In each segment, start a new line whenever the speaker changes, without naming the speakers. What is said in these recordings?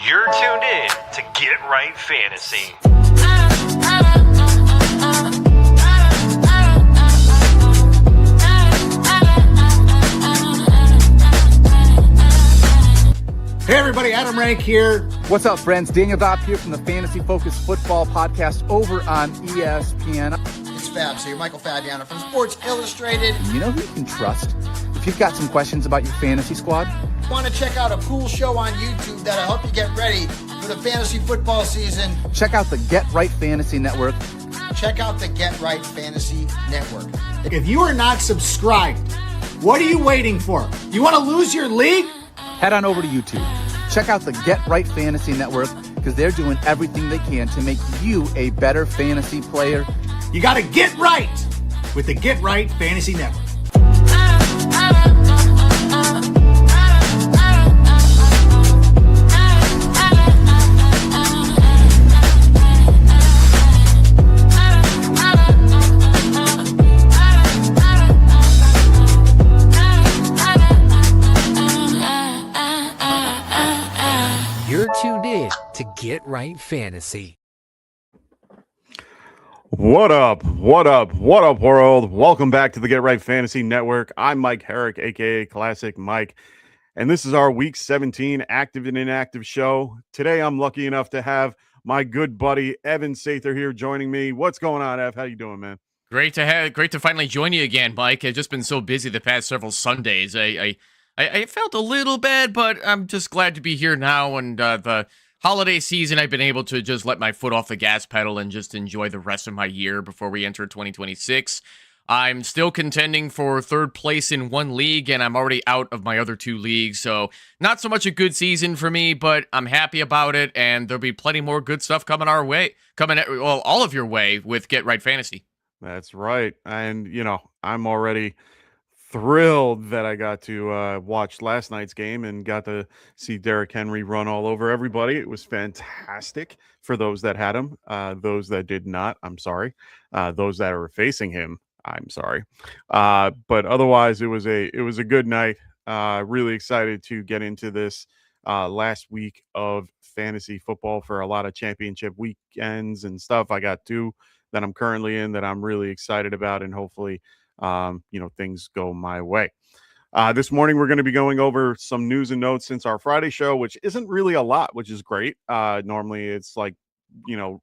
You're tuned in to Get Right Fantasy.
Hey everybody, Adam Rank here.
What's up, friends? Daniel Dopp here from the Fantasy Focused Football Podcast over on ESPN.
It's Fab, so you're Michael Fabiano from Sports Illustrated.
You know who you can trust if you've got some questions about your fantasy squad?
Want to check out a cool show on YouTube that'll help you get ready for the fantasy football season?
Check out the Get Right Fantasy Network.
Check out the Get Right Fantasy Network. If you are not subscribed, what are you waiting for? You want to lose your league?
Head on over to YouTube. Check out the Get Right Fantasy Network because they're doing everything they can to make you a better fantasy player.
You got to get right with the Get Right Fantasy Network.
You're tuned in to Get Right Fantasy.
What up, world? Welcome back to the Get Right Fantasy Network. I'm Mike Herrick, a.k.a. Classic Mike, and this is our Week 17 Active and Inactive show. Today, I'm lucky enough to have my good buddy, Evan Sather, here joining me. What's going on, Ev? How you doing, man?
Great to finally join you again, Mike. I've just been so busy the past several Sundays. I felt a little bad, but I'm just glad to be here now. And the holiday season, I've been able to just let my foot off the gas pedal and just enjoy the rest of my year before we enter 2026. I'm still contending for third place in one league, and I'm already out of my other two leagues. So not so much a good season for me, but I'm happy about it. And there'll be plenty more good stuff coming our way, all of your way with Get Right Fantasy.
That's right. And, I'm already thrilled that I got to watch last night's game and got to see Derrick Henry run all over everybody. It was fantastic for those that had him. Those that did not, I'm sorry. Those that are facing him, I'm sorry. But otherwise, it was a good night. Really excited to get into this last week of fantasy football for a lot of championship weekends and stuff. I got two that I'm currently in that I'm really excited about, and hopefully things go my way. This morning, we're going to be going over some news and notes since our Friday show, which isn't really a lot, which is great. Normally it's like,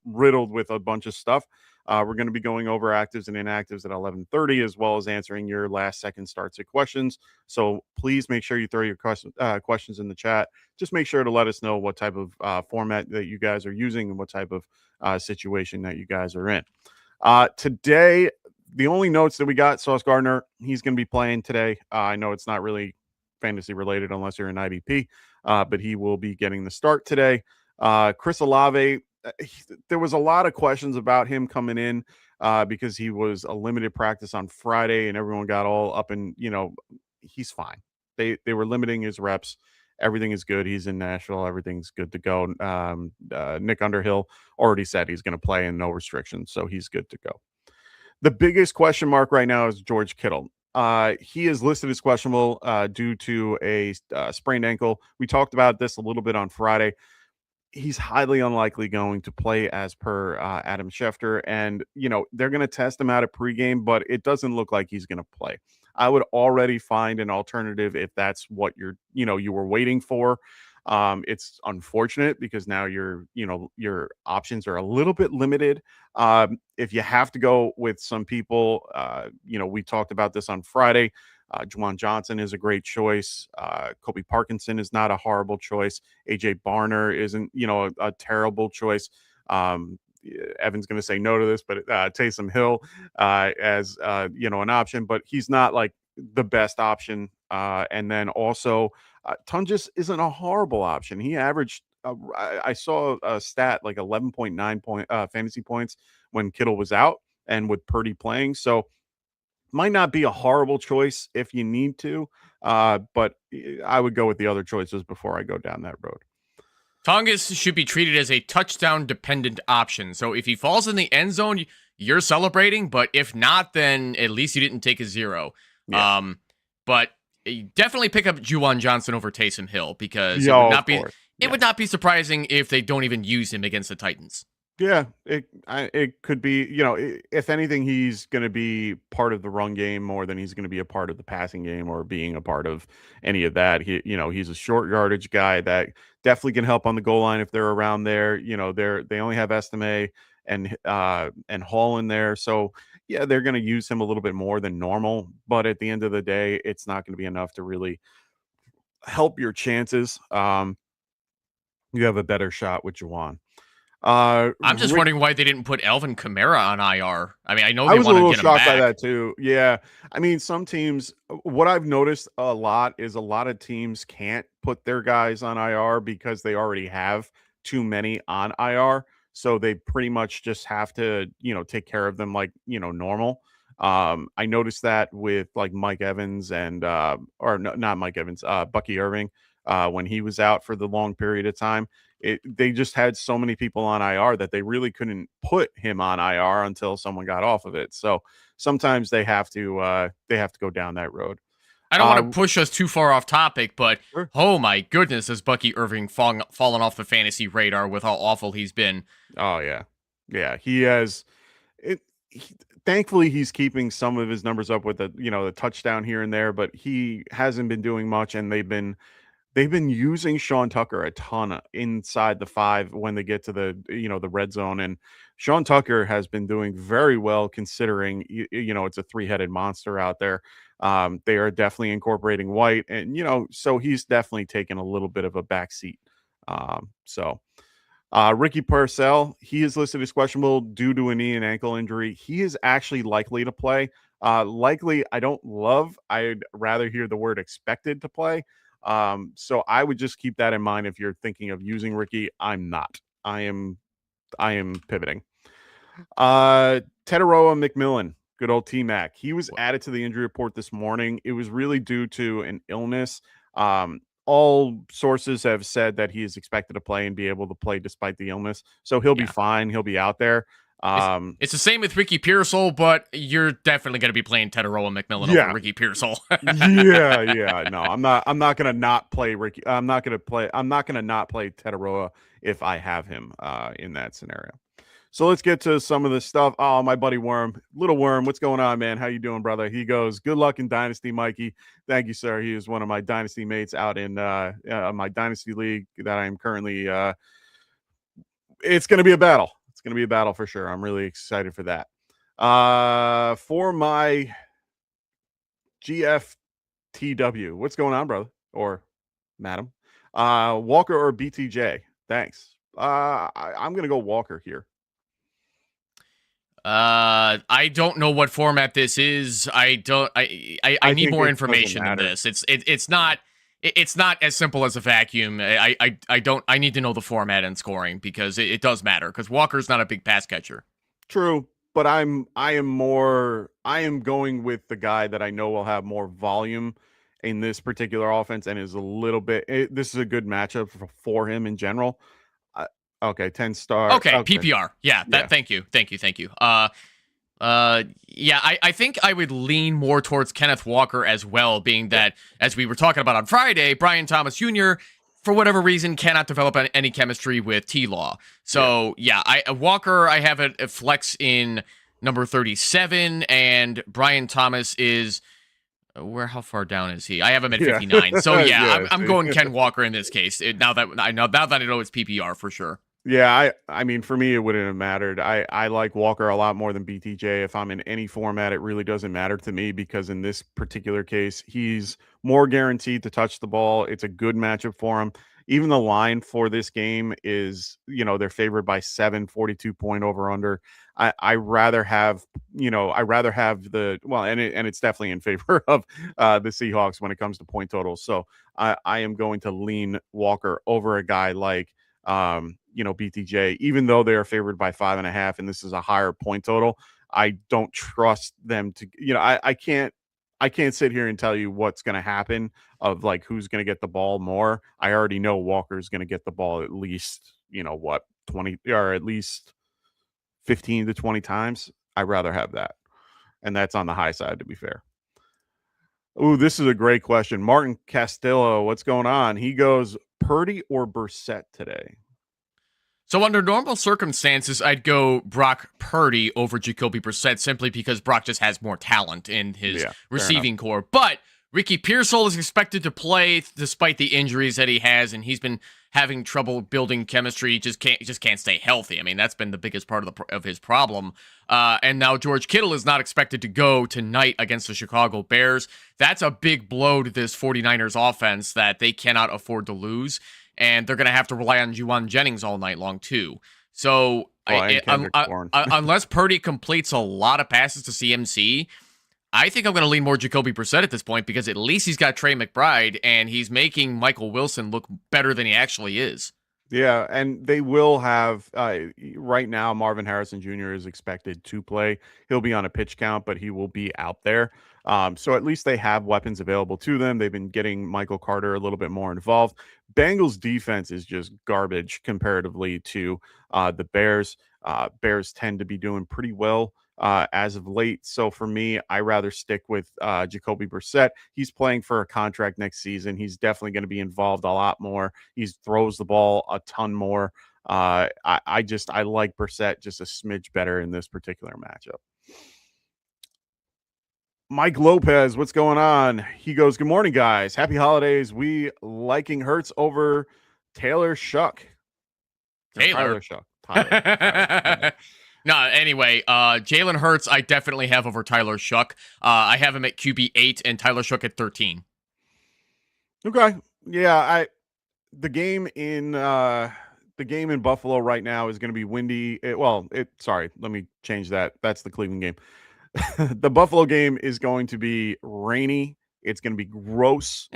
riddled with a bunch of stuff. We're going to be going over actives and inactives at 11:30, as well as answering your last second starts at questions. So please make sure you throw your questions in the chat. Just make sure to let us know what type of format that you guys are using and what type of situation that you guys are in. Today, the only notes that we got, Sauce Gardner, he's going to be playing today. I know it's not really fantasy related unless you're an IDP, but he will be getting the start today. Chris Olave, there was a lot of questions about him coming in because he was a limited practice on Friday and everyone got all up and, he's fine. They were limiting his reps. Everything is good. He's in Nashville. Everything's good to go. Nick Underhill already said he's going to play and no restrictions, so he's good to go. The biggest question mark right now is George Kittle. He is listed as questionable due to a sprained ankle. We talked about this a little bit on Friday. He's highly unlikely going to play as per Adam Schefter. And, they're going to test him out at pregame, but it doesn't look like he's going to play. I would already find an alternative if that's what you were waiting for. It's unfortunate because now your options are a little bit limited. If you have to go with some people, we talked about this on Friday. Juwan Johnson is a great choice. Kobe Parkinson is not a horrible choice. AJ Barner isn't, a terrible choice. Evan's going to say no to this, but Taysom Hill as an option, but he's not like the best option. And then also Tungus isn't a horrible option. He averaged, I saw a stat like 11.9 fantasy points when Kittle was out and with Purdy playing. So might not be a horrible choice if you need to, but I would go with the other choices before I go down that road.
Tungus should be treated as a touchdown-dependent option. So if he falls in the end zone, you're celebrating. But if not, then at least you didn't take a zero. Yeah. But definitely pick up Juwan Johnson over Taysom Hill because It would not be surprising if they don't even use him against the Titans.
Yeah, it could be, if anything, he's going to be part of the run game more than he's going to be a part of the passing game or being a part of any of that. He's a short yardage guy that definitely can help on the goal line if they're around there. They only have Estime and Hall in there, so yeah, they're going to use him a little bit more than normal. But at the end of the day, it's not going to be enough to really help your chances. You have a better shot with Juwan.
I'm just wondering why they didn't put Alvin Kamara on IR. I mean, I know
I
they
was a
want to
little
get him
shocked by
back.
that too. Yeah. I mean, some teams, what I've noticed a lot is a lot of teams can't put their guys on IR because they already have too many on IR. So they pretty much just have to, take care of them like, normal. I noticed that with like Mike Evans and, or no, not Mike Evans, Bucky Irving, when he was out for the long period of time. They just had so many people on IR that they really couldn't put him on IR until someone got off of it. So sometimes they have to go down that road.
I don't want to push us too far off topic, but
Sure.
oh my goodness, has Bucky Irving fallen off the fantasy radar with how awful he's been.
Oh yeah, he has. Thankfully, he's keeping some of his numbers up with the touchdown here and there, but he hasn't been doing much, and they've been using Sean Tucker a ton inside the 5 when they get to the red zone. And Sean Tucker has been doing very well considering, it's a 3-headed monster out there. They are definitely incorporating White and, so he's definitely taken a little bit of a backseat. Ricky Purcell, he is listed as questionable due to a knee and ankle injury. He is actually likely to play. Likely, I don't love. I'd rather hear the word expected to play. So I would just keep that in mind if you're thinking of using Ricky. I'm not. I am pivoting. Teteroa McMillan, good old T-Mac. He was added to the injury report this morning. It was really due to an illness. All sources have said that he is expected to play and be able to play despite the illness. So he'll be fine. He'll be out there.
It's the same with Ricky Pearsall, but you're definitely going to be playing Teteroa McMillan over Ricky Pearsall.
yeah. No, I'm not going to not play Ricky. I'm not going to not play Teteroa if I have him in that scenario. So let's get to some of this stuff. Oh, my buddy Little Worm, what's going on, man? How you doing, brother? He goes, good luck in Dynasty, Mikey. Thank you, sir. He is one of my Dynasty mates out in my Dynasty League that I am currently it's going to be a battle. It's going to be a battle for sure. I'm really excited for that. For my GFTW, what's going on, brother or madam? Walker or BTJ? Thanks. I'm going to go Walker here.
I don't know what format this is. I need more information than this. It's not as simple as a vacuum. I need to know the format and scoring because it does matter because Walker's not a big pass catcher.
True, but I am going with the guy that I know will have more volume in this particular offense and is a little bit. This is a good matchup for him in general. Okay, 10-star.
Okay, PPR. Yeah. Thank you. Yeah, I think I would lean more towards Kenneth Walker as well, being that, as we were talking about on Friday, Brian Thomas Jr., for whatever reason, cannot develop any chemistry with T-Law. So, Walker, I have a flex in number 37, and Brian Thomas is... how far down is he? I have him at 59. So, I'm going Ken Walker in this case, now that I know it's PPR for sure.
Yeah, I mean, for me, it wouldn't have mattered. I like Walker a lot more than BTJ. If I'm in any format, it really doesn't matter to me because in this particular case, he's more guaranteed to touch the ball. It's a good matchup for him. Even the line for this game is, they're favored by 7, 42-point over under. I rather have the and it's definitely in favor of the Seahawks when it comes to point totals. So I am going to lean Walker over a guy like BTJ, even though they are favored by 5.5, and this is a higher point total. I don't trust them to, I can't sit here and tell you what's going to happen of like who's going to get the ball more. I already know Walker's going to get the ball at least, 20 or at least 15 to 20 times. I'd rather have that. And that's on the high side, to be fair. Ooh, this is a great question. Martin Castillo, what's going on? He goes, Purdy or Brissett today?
So under normal circumstances, I'd go Brock Purdy over Jacoby Brissett simply because Brock just has more talent in his receiving core. But Ricky Pearsall is expected to play despite the injuries that he has, and he's been having trouble building chemistry. He just can't stay healthy. I mean, that's been the biggest part of his problem. And now George Kittle is not expected to go tonight against the Chicago Bears. That's a big blow to this 49ers offense that they cannot afford to lose. And they're going to have to rely on Juwan Jennings all night long, too. So unless Purdy completes a lot of passes to CMC, I think I'm going to lean more Jacoby Brissett at this point because at least he's got Trey McBride, and he's making Michael Wilson look better than he actually is.
Yeah, and they will have right now Marvin Harrison Jr. is expected to play. He'll be on a pitch count, but he will be out there. So at least they have weapons available to them. They've been getting Michael Carter a little bit more involved. Bengals defense is just garbage comparatively to the Bears. Bears tend to be doing pretty well as of late. So for me, I rather stick with Jacoby Brissett. He's playing for a contract next season. He's definitely going to be involved a lot more. He throws the ball a ton more. I like Brissett just a smidge better in this particular matchup. Mike Lopez, what's going on? He goes, good morning, guys. Happy holidays. We liking Hurts over Taylor Shuck. Tyler Shuck. Tyler.
No, anyway, Jalen Hurts, I definitely have over Tyler Shuck. I have him at QB 8 and Tyler Shuck at 13.
Okay. Yeah, the game in Buffalo right now is going to be windy. Sorry, let me change that. That's the Cleveland game. The Buffalo game is going to be rainy. It's going to be gross.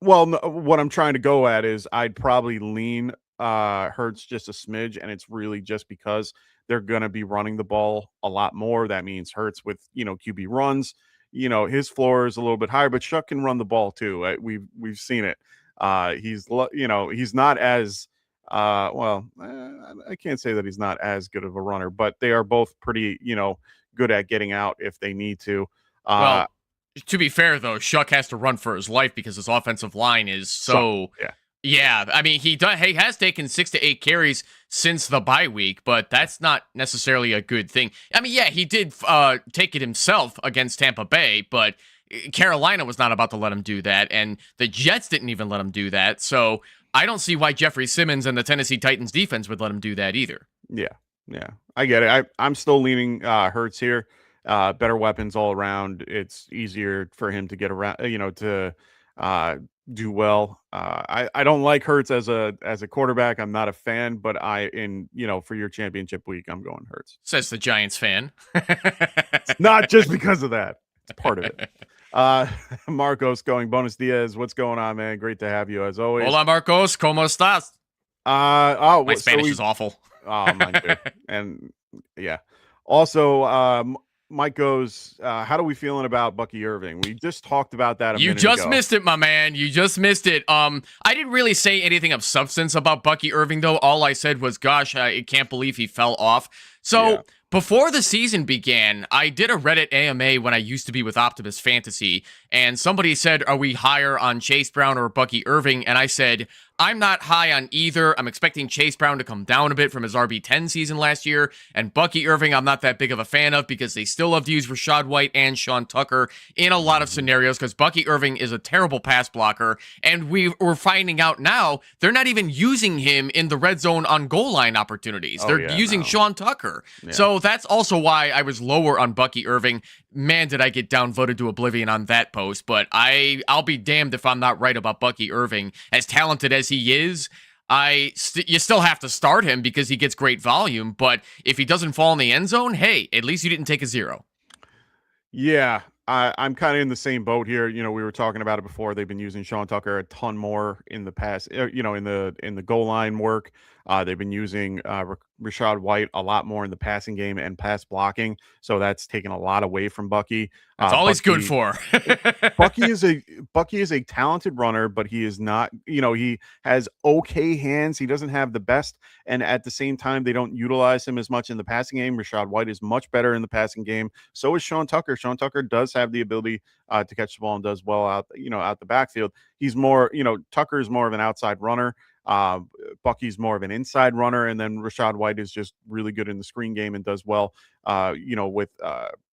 Well, no, what I'm trying to go at is I'd probably lean Hurts just a smidge, and it's really just because they're going to be running the ball a lot more. That means Hurts with, QB runs, his floor is a little bit higher, but Shuck can run the ball too. We've seen it. He's not as, I can't say that he's not as good of a runner, but they are both pretty, good at getting out if they need to.
Well, to be fair though, Shuck has to run for his life because his offensive line is so. Yeah, I mean, he has taken 6 to 8 carries since the bye week, but that's not necessarily a good thing. I mean, yeah, he did take it himself against Tampa Bay, but Carolina was not about to let him do that, and the Jets didn't even let him do that. So I don't see why Jeffrey Simmons and the Tennessee Titans defense would let him do that either.
Yeah, I get it. I'm still leaning Hurts here. Better weapons all around. It's easier for him to get around, to do well. I don't like Hurts as a quarterback. I'm not a fan, but for your championship week, I'm going Hurts.
Says the Giants fan.
It's not just because of that. It's part of it. Marcos going, Bonus Diaz, what's going on, man? Great to have you as always.
Hola, Marcos. ¿Cómo estás? My Spanish is awful.
Oh, mine too. And yeah. Also, Mike goes, how are we feeling about Bucky Irving? We just talked about that a minute ago.
You just missed it, my man. You just missed it. I didn't really say anything of substance about Bucky Irving, though. All I said was, gosh, I can't believe he fell off. So before the season began, I did a Reddit AMA when I used to be with Optimus Fantasy, and somebody said, are we higher on Chase Brown or Bucky Irving? And I said, I'm not high on either. I'm expecting Chase Brown to come down a bit from his RB10 season last year. And Bucky Irving, I'm not that big of a fan of because they still love to use Rashad White and Sean Tucker in a lot of scenarios because Bucky Irving is a terrible pass blocker. And we're finding out now they're not even using him in the red zone on goal line opportunities. They're using Sean Tucker. Yeah. So that's also why I was lower on Bucky Irving. Man, did I get downvoted to oblivion on that post. But I'll be damned if I'm not right about Bucky Irving. As talented as he is, you still have to start him because he gets great volume. But if he doesn't fall in the end zone, hey, at least you didn't take a 0.
Yeah, I'm kind of in the same boat here. We were talking about it before. They've been using Sean Tucker a ton more in the past. In the goal line work. They've been using Rashad White a lot more in the passing game and pass blocking, so that's taken a lot away from Bucky.
That's all he's good
Bucky,
for.
Bucky is a talented runner, but he is not, he has okay hands. He doesn't have the best, and at the same time, they don't utilize him as much in the passing game. Rashad White is much better in the passing game. So is Sean Tucker. Sean Tucker does have the ability to catch the ball and does well out the backfield. He's more, Tucker is more of an outside runner. Bucky's more of an inside runner, and then Rashad White is just really good in the screen game and does well, with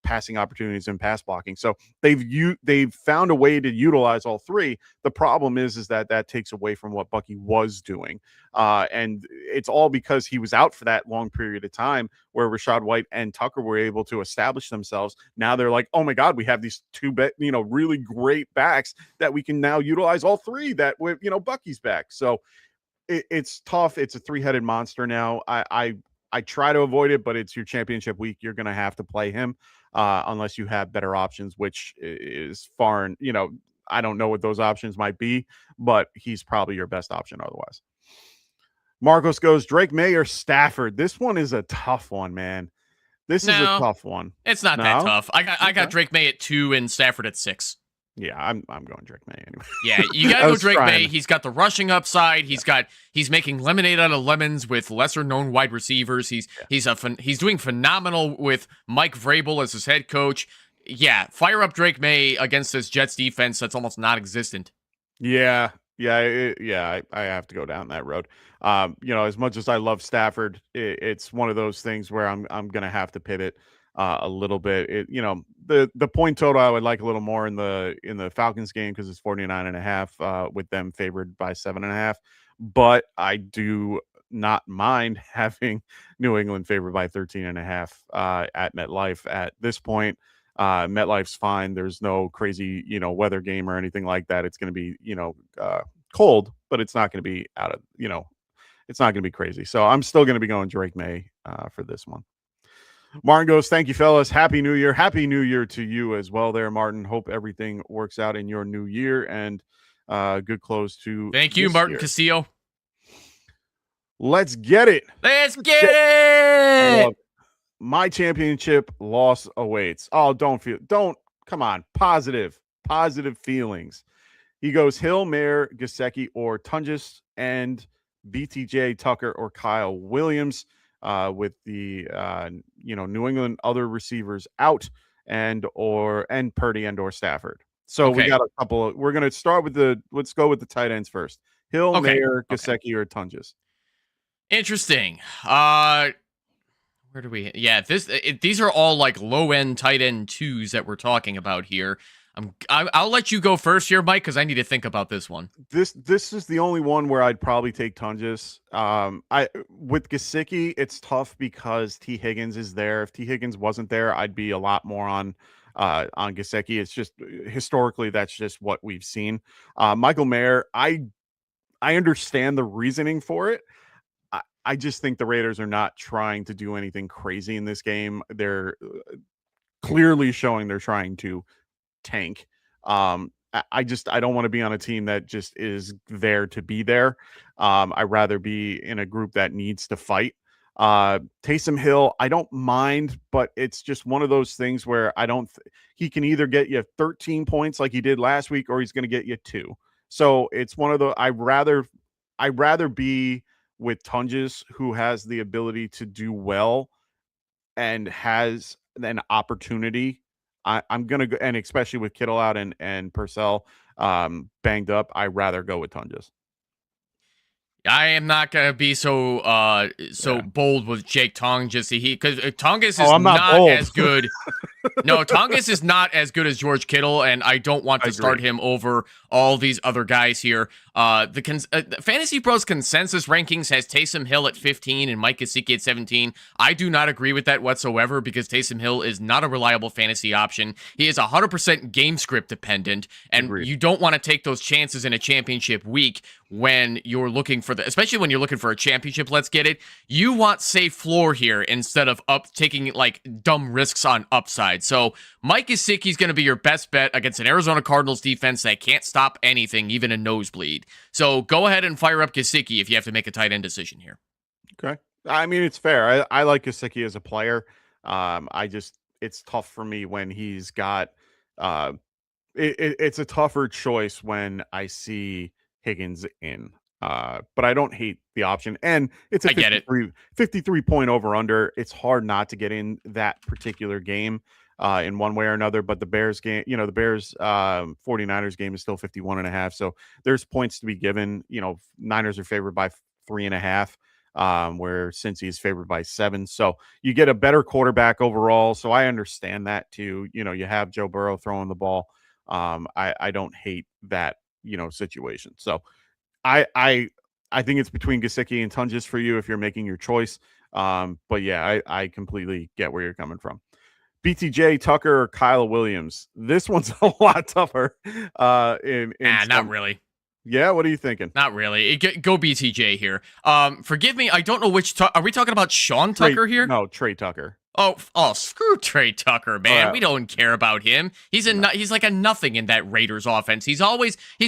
passing opportunities and pass blocking. So they've found a way to utilize all three. The problem is that takes away from what Bucky was doing, and it's all because he was out for that long period of time where Rashad White and Tucker were able to establish themselves. Now they're like, oh my God, we have these two really great backs that we can now utilize all three. That with Bucky's back, so. It's tough. It's a three-headed monster now. I try to avoid it, but it's your championship week. You're going to have to play him unless you have better options, which is foreign. I don't know what those options might be, but he's probably your best option otherwise. Marcos goes, Drake May or Stafford? This one is a tough one, man. This is a tough one.
It's not that tough. I got Drake May at 2 and Stafford at 6.
Yeah, I'm going Drake May anyway.
Yeah, you gotta go Drake May. He's got the rushing upside. He's making lemonade out of lemons with lesser known wide receivers. He's doing phenomenal with Mike Vrabel as his head coach. Yeah, fire up Drake May against this Jets defense that's almost non-existent.
Yeah, I have to go down that road. As much as I love Stafford, it's one of those things where I'm gonna have to pivot a little bit. The point total I would like a little more in the Falcons game because it's 49.5 with them favored by 7.5. But I do not mind having New England favored by 13.5 at MetLife at this point. MetLife's fine. There's no crazy weather game or anything like that. It's going to be cold, but it's not going to be it's not going to be crazy. So I'm still going to be going Drake May for this one. Martin goes, thank you, fellas. Happy New Year. Happy New Year to you as well there, Martin. Hope everything works out in your new year and good close to
thank you, Martin Castillo.
Let's get it.
Let's get it.
My championship loss awaits. Oh, come on. Positive feelings. He goes Hill, Mayer, Gesicki, or Tunges, and BTJ, Tucker, or Kyle Williams. With the New England other receivers out and Purdy and or Stafford. So we got a couple. We're gonna start with let's go with the tight ends first. Hill, Mayer, Gesicki, or Tunges.
Interesting. Where do we? Yeah, these are all like low end tight end 2s that we're talking about here. I'll let you go first here, Mike, because I need to think about this one.
This is the only one where I'd probably take Tunges. With Gesicki, it's tough because T. Higgins is there. If T. Higgins wasn't there, I'd be a lot more on Gesicki. It's just historically that's just what we've seen. Michael Mayer, I understand the reasoning for it. I just think the Raiders are not trying to do anything crazy in this game. They're clearly showing they're trying to tank. I don't want to be on a team that just is there to be there. I'd rather be in a group that needs to fight. Taysom Hill, I don't mind, but it's just one of those things where he can either get you 13 points like he did last week, or he's going to get you 2. So it's one of the, I'd rather be with Tunges, who has the ability to do well and has an opportunity. I'm going to go, and especially with Kittle out and Purcell banged up, I'd rather go with Tunges.
I am not going to be so bold with Jake Tonges because Tonges is not as good. No, Tonges is not as good as George Kittle, and I don't want to start him over all these other guys here. The Fantasy Pros consensus rankings has Taysom Hill at 15 and Mike Gesicki at 17. I do not agree with that whatsoever because Taysom Hill is not a reliable fantasy option. He is 100% game script dependent, and you don't want to take those chances in a championship week when you're looking for especially when you're looking for a championship. Let's get it. You want safe floor here instead of taking like dumb risks on upside. So Mike Gesicki is going to be your best bet against an Arizona Cardinals defense that can't stop anything, even a nosebleed. So go ahead and fire up Gesicki if you have to make a tight end decision here.
Okay. I mean, it's fair. I like Gesicki as a player. It's tough for me when he's got uh, it's a tougher choice when I see Higgins in. But I don't hate the option. And it's a
I get it.
53 point over under. It's hard not to get in that particular game in one way or another. But the Bears game, the Bears 49ers game is still 51.5. So there's points to be given. Niners are favored by 3.5. Where Cincy is favored by 7. So you get a better quarterback overall. So I understand that too. You have Joe Burrow throwing the ball. I don't hate that situation. So I think it's between Gesicki and Tunges for you if you're making your choice. But yeah, I completely get where you're coming from. BTJ, Tucker, or Kyle Williams. This one's a lot tougher.
Not really.
Yeah, what are you thinking?
Not really. Go BTJ here. Forgive me, I don't know which. Are we talking about Sean Tucker here?
No, Trey Tucker.
Oh, screw Trey Tucker, man.
Right.
We don't care about him. He's like a nothing in that Raiders offense. He's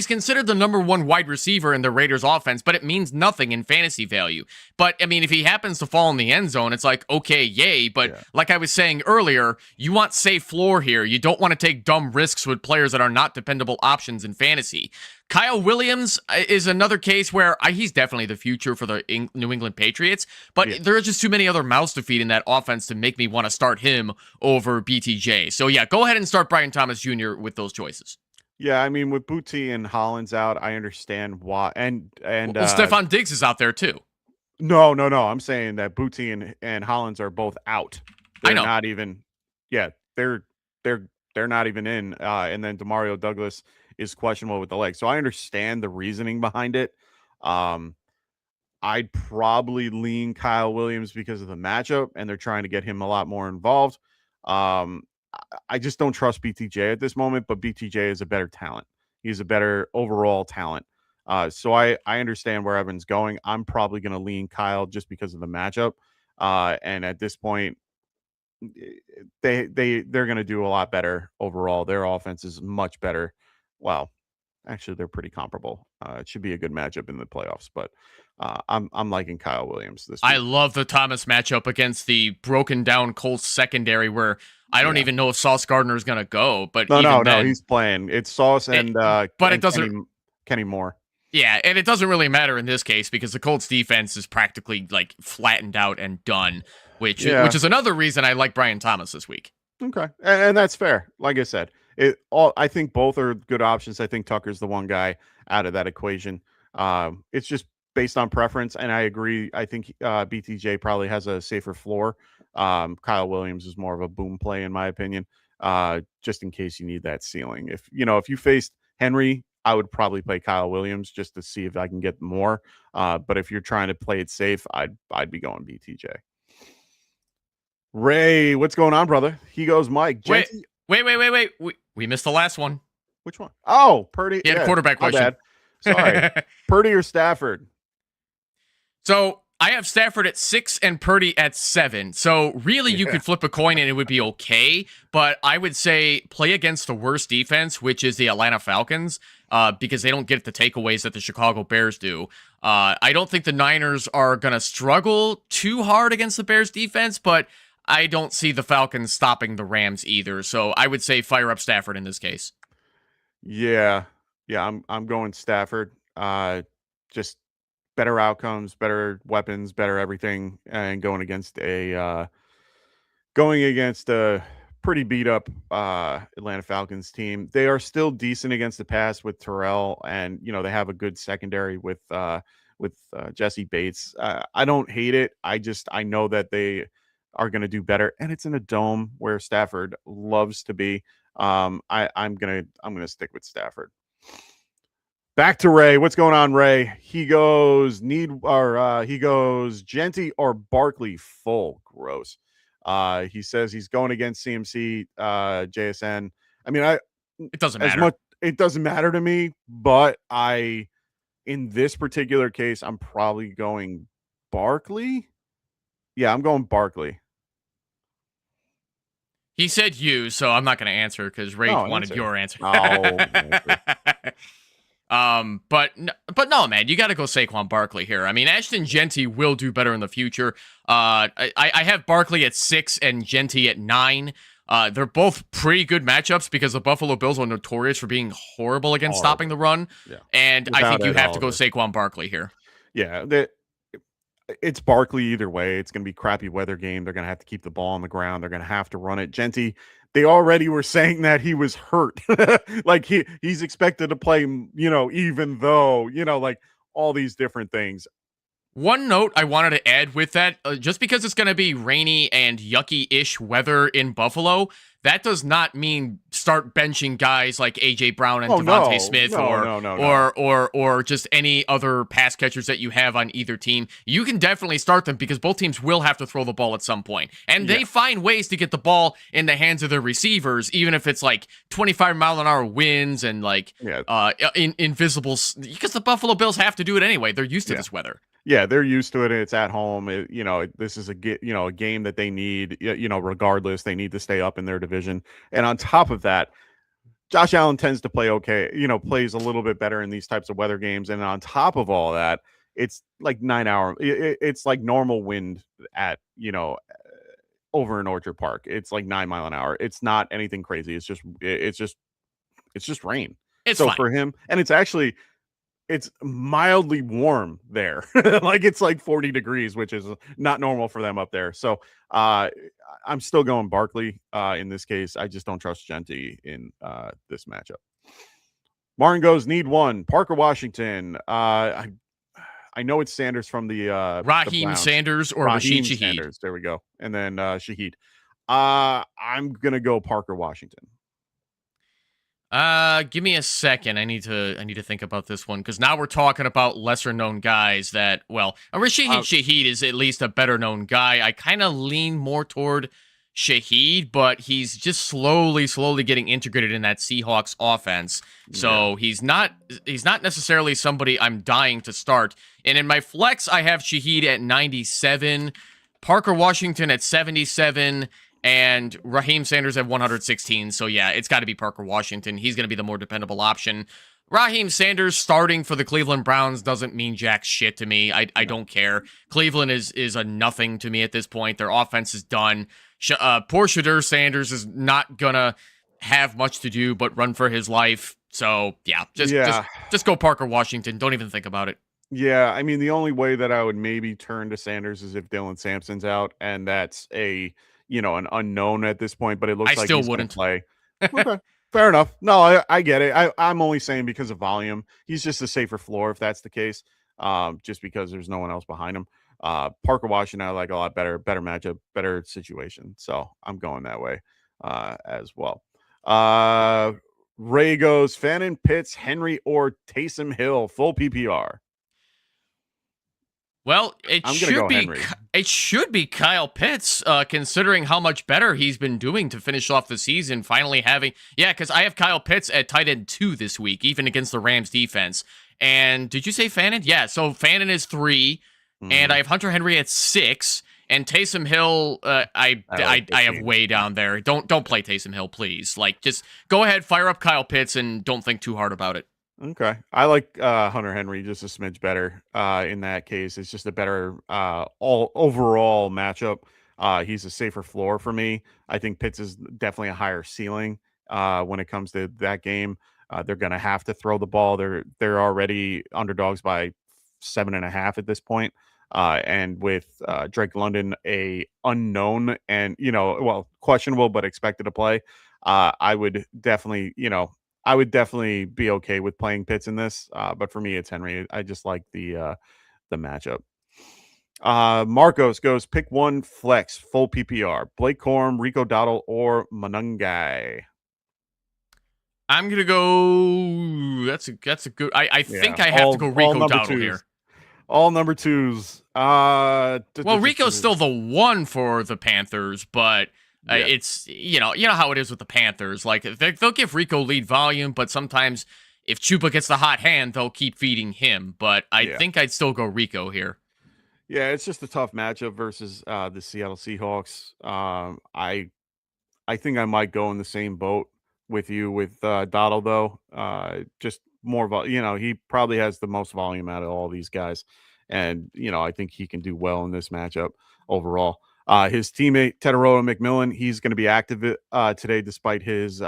considered the number 1 wide receiver in the Raiders offense, but it means nothing in fantasy value. But I mean, if he happens to fall in the end zone, it's like, okay, yay. But like I was saying earlier, you want safe floor here. You don't want to take dumb risks with players that are not dependable options in fantasy. Kyle Williams is another case where he's definitely the future for the New England Patriots, but there are just too many other mouths to feed in that offense to make me want to start him over BTJ. So yeah, go ahead and start Brian Thomas Jr. with those choices.
Yeah, I mean, with Booty and Hollins out, I understand why. And
Stephon Diggs is out there too.
No. I'm saying that Booty and Hollins are both out. They're
I know.
not even. Yeah, they're not even in. And then Demario Douglas is questionable with the leg. So I understand the reasoning behind it. I'd probably lean Kyle Williams because of the matchup, and they're trying to get him a lot more involved. I just don't trust BTJ at this moment, but BTJ is a better talent. He's a better overall talent. So I understand where Evan's going. I'm probably going to lean Kyle just because of the matchup. And at this point, they're going to do a lot better overall. Their offense is much better. Well, actually, they're pretty comparable. It should be a good matchup in the playoffs, but I'm liking Kyle Williams this week.
I love the Thomas matchup against the broken down Colts secondary, where I don't even know if Sauce Gardner is going to go. But
no, he's playing. It's Sauce and
it doesn't
Kenny Moore.
Yeah, and it doesn't really matter in this case because the Colts defense is practically like flattened out and done, which is another reason I like Brian Thomas this week.
Okay, and that's fair. Like I said, I think both are good options. I think Tucker's the one guy out of that equation. It's just based on preference, and I agree. I think BTJ probably has a safer floor. Kyle Williams is more of a boom play, in my opinion. Just in case you need that ceiling. If you faced Henry, I would probably play Kyle Williams just to see if I can get more. But if you're trying to play it safe, I'd be going BTJ. Ray, what's going on, brother? He goes, Mike.
Wait. We missed the last one.
Which one? Oh, Purdy.
He had a quarterback question.
Sorry. Purdy or Stafford?
So I have Stafford at 6 and Purdy at 7. So really, you could flip a coin and it would be okay. But I would say play against the worst defense, which is the Atlanta Falcons, because they don't get the takeaways that the Chicago Bears do. I don't think the Niners are going to struggle too hard against the Bears defense, but I don't see the Falcons stopping the Rams either. So I would say fire up Stafford in this case.
Yeah, I'm going Stafford. Just better outcomes, better weapons, better everything, and going against a pretty beat up Atlanta Falcons team. They are still decent against the pass with Terrell, and they have a good secondary with Jesse Bates. I don't hate it. I know that they are going to do better, and it's in a dome where Stafford loves to be. I'm gonna stick with Stafford. Back to Ray. What's going on, Ray? He goes Genty or Barkley full. Gross. He says he's going against CMC, JSN. I mean,
it doesn't matter.
It doesn't matter to me, but in this particular case, I'm probably going Barkley. Yeah, I'm going Barkley.
He said you, so I'm not going to answer because Ray wanted your answer.
Oh,
but But no, man, you got to go Saquon Barkley here. I mean, Ashton Genty will do better in the future. I have Barkley at 6 and Genty at 9. They're both pretty good matchups because the Buffalo Bills are notorious for being horrible against stopping the run.
Yeah.
And I
Without
think you
it,
have
all
to
of
go
it.
Saquon Barkley here.
Yeah, it's Barkley either way. It's going to be crappy weather game. They're going to have to keep the ball on the ground. They're going to have to run it. Genty, they already were saying that he was hurt. Like he's expected to play, even though, like all these different things.
One note I wanted to add with that, just because it's going to be rainy and yucky-ish weather in Buffalo, that does not mean start benching guys like A.J. Brown and Devontae Smith or just any other pass catchers that you have on either team. You can definitely start them because both teams will have to throw the ball at some point. And they find ways to get the ball in the hands of their receivers, even if it's like 25-mile-an-hour winds and like invisible, because the Buffalo Bills have to do it anyway. They're used to this weather.
Yeah, they're used to it. And it's at home. This is a game that they need. Regardless, they need to stay up in their division. And on top of that, Josh Allen tends to play okay. Plays a little bit better in these types of weather games. And on top of all that, it's like 9 hour. It's like normal wind at over in Orchard Park. It's like 9 mile an hour. It's not anything crazy. It's just rain.
It's
so
fine.
for him, and it's mildly warm there. Like it's like 40 degrees, which is not normal for them up there. So I'm still going Barkley in this case. I just don't trust Genty in this matchup. Martin goes, need one. Parker Washington. I know it's Sanders from the
Raheem Sanders or Rashid Shaheed.
Sanders. There we go. And then Shaheed. I'm going to go Parker Washington.
Give me a second. I need to think about this one because now we're talking about lesser known guys that, Rashid Shaheed is at least a better known guy. I kind of lean more toward Shaheed, but he's just slowly getting integrated in that Seahawks offense. So he's not necessarily somebody I'm dying to start. And in my flex, I have Shaheed at 97, Parker Washington at 77, and Raheem Sanders at 116. So, yeah, it's got to be Parker Washington. He's going to be the more dependable option. Raheem Sanders starting for the Cleveland Browns doesn't mean jack shit to me. I don't care. Cleveland is a nothing to me at this point. Their offense is done. Poor Shedeur Sanders is not going to have much to do but run for his life. So, just go Parker Washington. Don't even think about it.
Yeah, I mean, the only way that I would maybe turn to Sanders is if Dylan Sampson's out, and that's an unknown at this point, but it looks like
still
he's
wouldn't
play. Okay, fair enough. No, I get it. I'm only saying because of volume. He's just a safer floor if that's the case, just because there's no one else behind him. Parker Washington I like a lot better matchup, better situation. So I'm going that way as well. Ray goes, Fannin, Pitts, Henry, or Taysom Hill, full PPR.
Well, it should be Kyle Pitts, considering how much better he's been doing to finish off the season. Finally having, because I have Kyle Pitts at tight end 2 this week, even against the Rams defense. And did you say Fannin? Yeah, so Fannin is 3, and I have Hunter Henry at 6, and Taysom Hill, I have way down there. Don't play Taysom Hill, please. Like, just go ahead, fire up Kyle Pitts, and don't think too hard about it.
Okay. I like Hunter Henry just a smidge better in that case. It's just a better all overall matchup. He's a safer floor for me. I think Pitts is definitely a higher ceiling when it comes to that game. They're going to have to throw the ball. They're already underdogs by 7.5 at this point. And with Drake London, a unknown and, questionable, but expected to play, I would definitely be okay with playing Pitts in this. But for me, it's Henry. I just like the matchup. Marcos goes, pick one flex, full PPR. Blake Corum, Rico Dowdle, or Monangai.
I'm going to go... That's a good... I think I have to go Rico Dowdle here.
All number 2s.
Well, Rico's still the one for the Panthers, but... It's you know how it is with the Panthers. Like they'll give Rico lead volume, but sometimes if Chupa gets the hot hand, they'll keep feeding him. But I think I'd still go Rico here.
Yeah, it's just a tough matchup versus the Seattle Seahawks. I think I might go in the same boat with you with Dottle though. Just more he probably has the most volume out of all these guys, and I think he can do well in this matchup overall. His teammate Tedoroa McMillan, he's going to be active today, despite his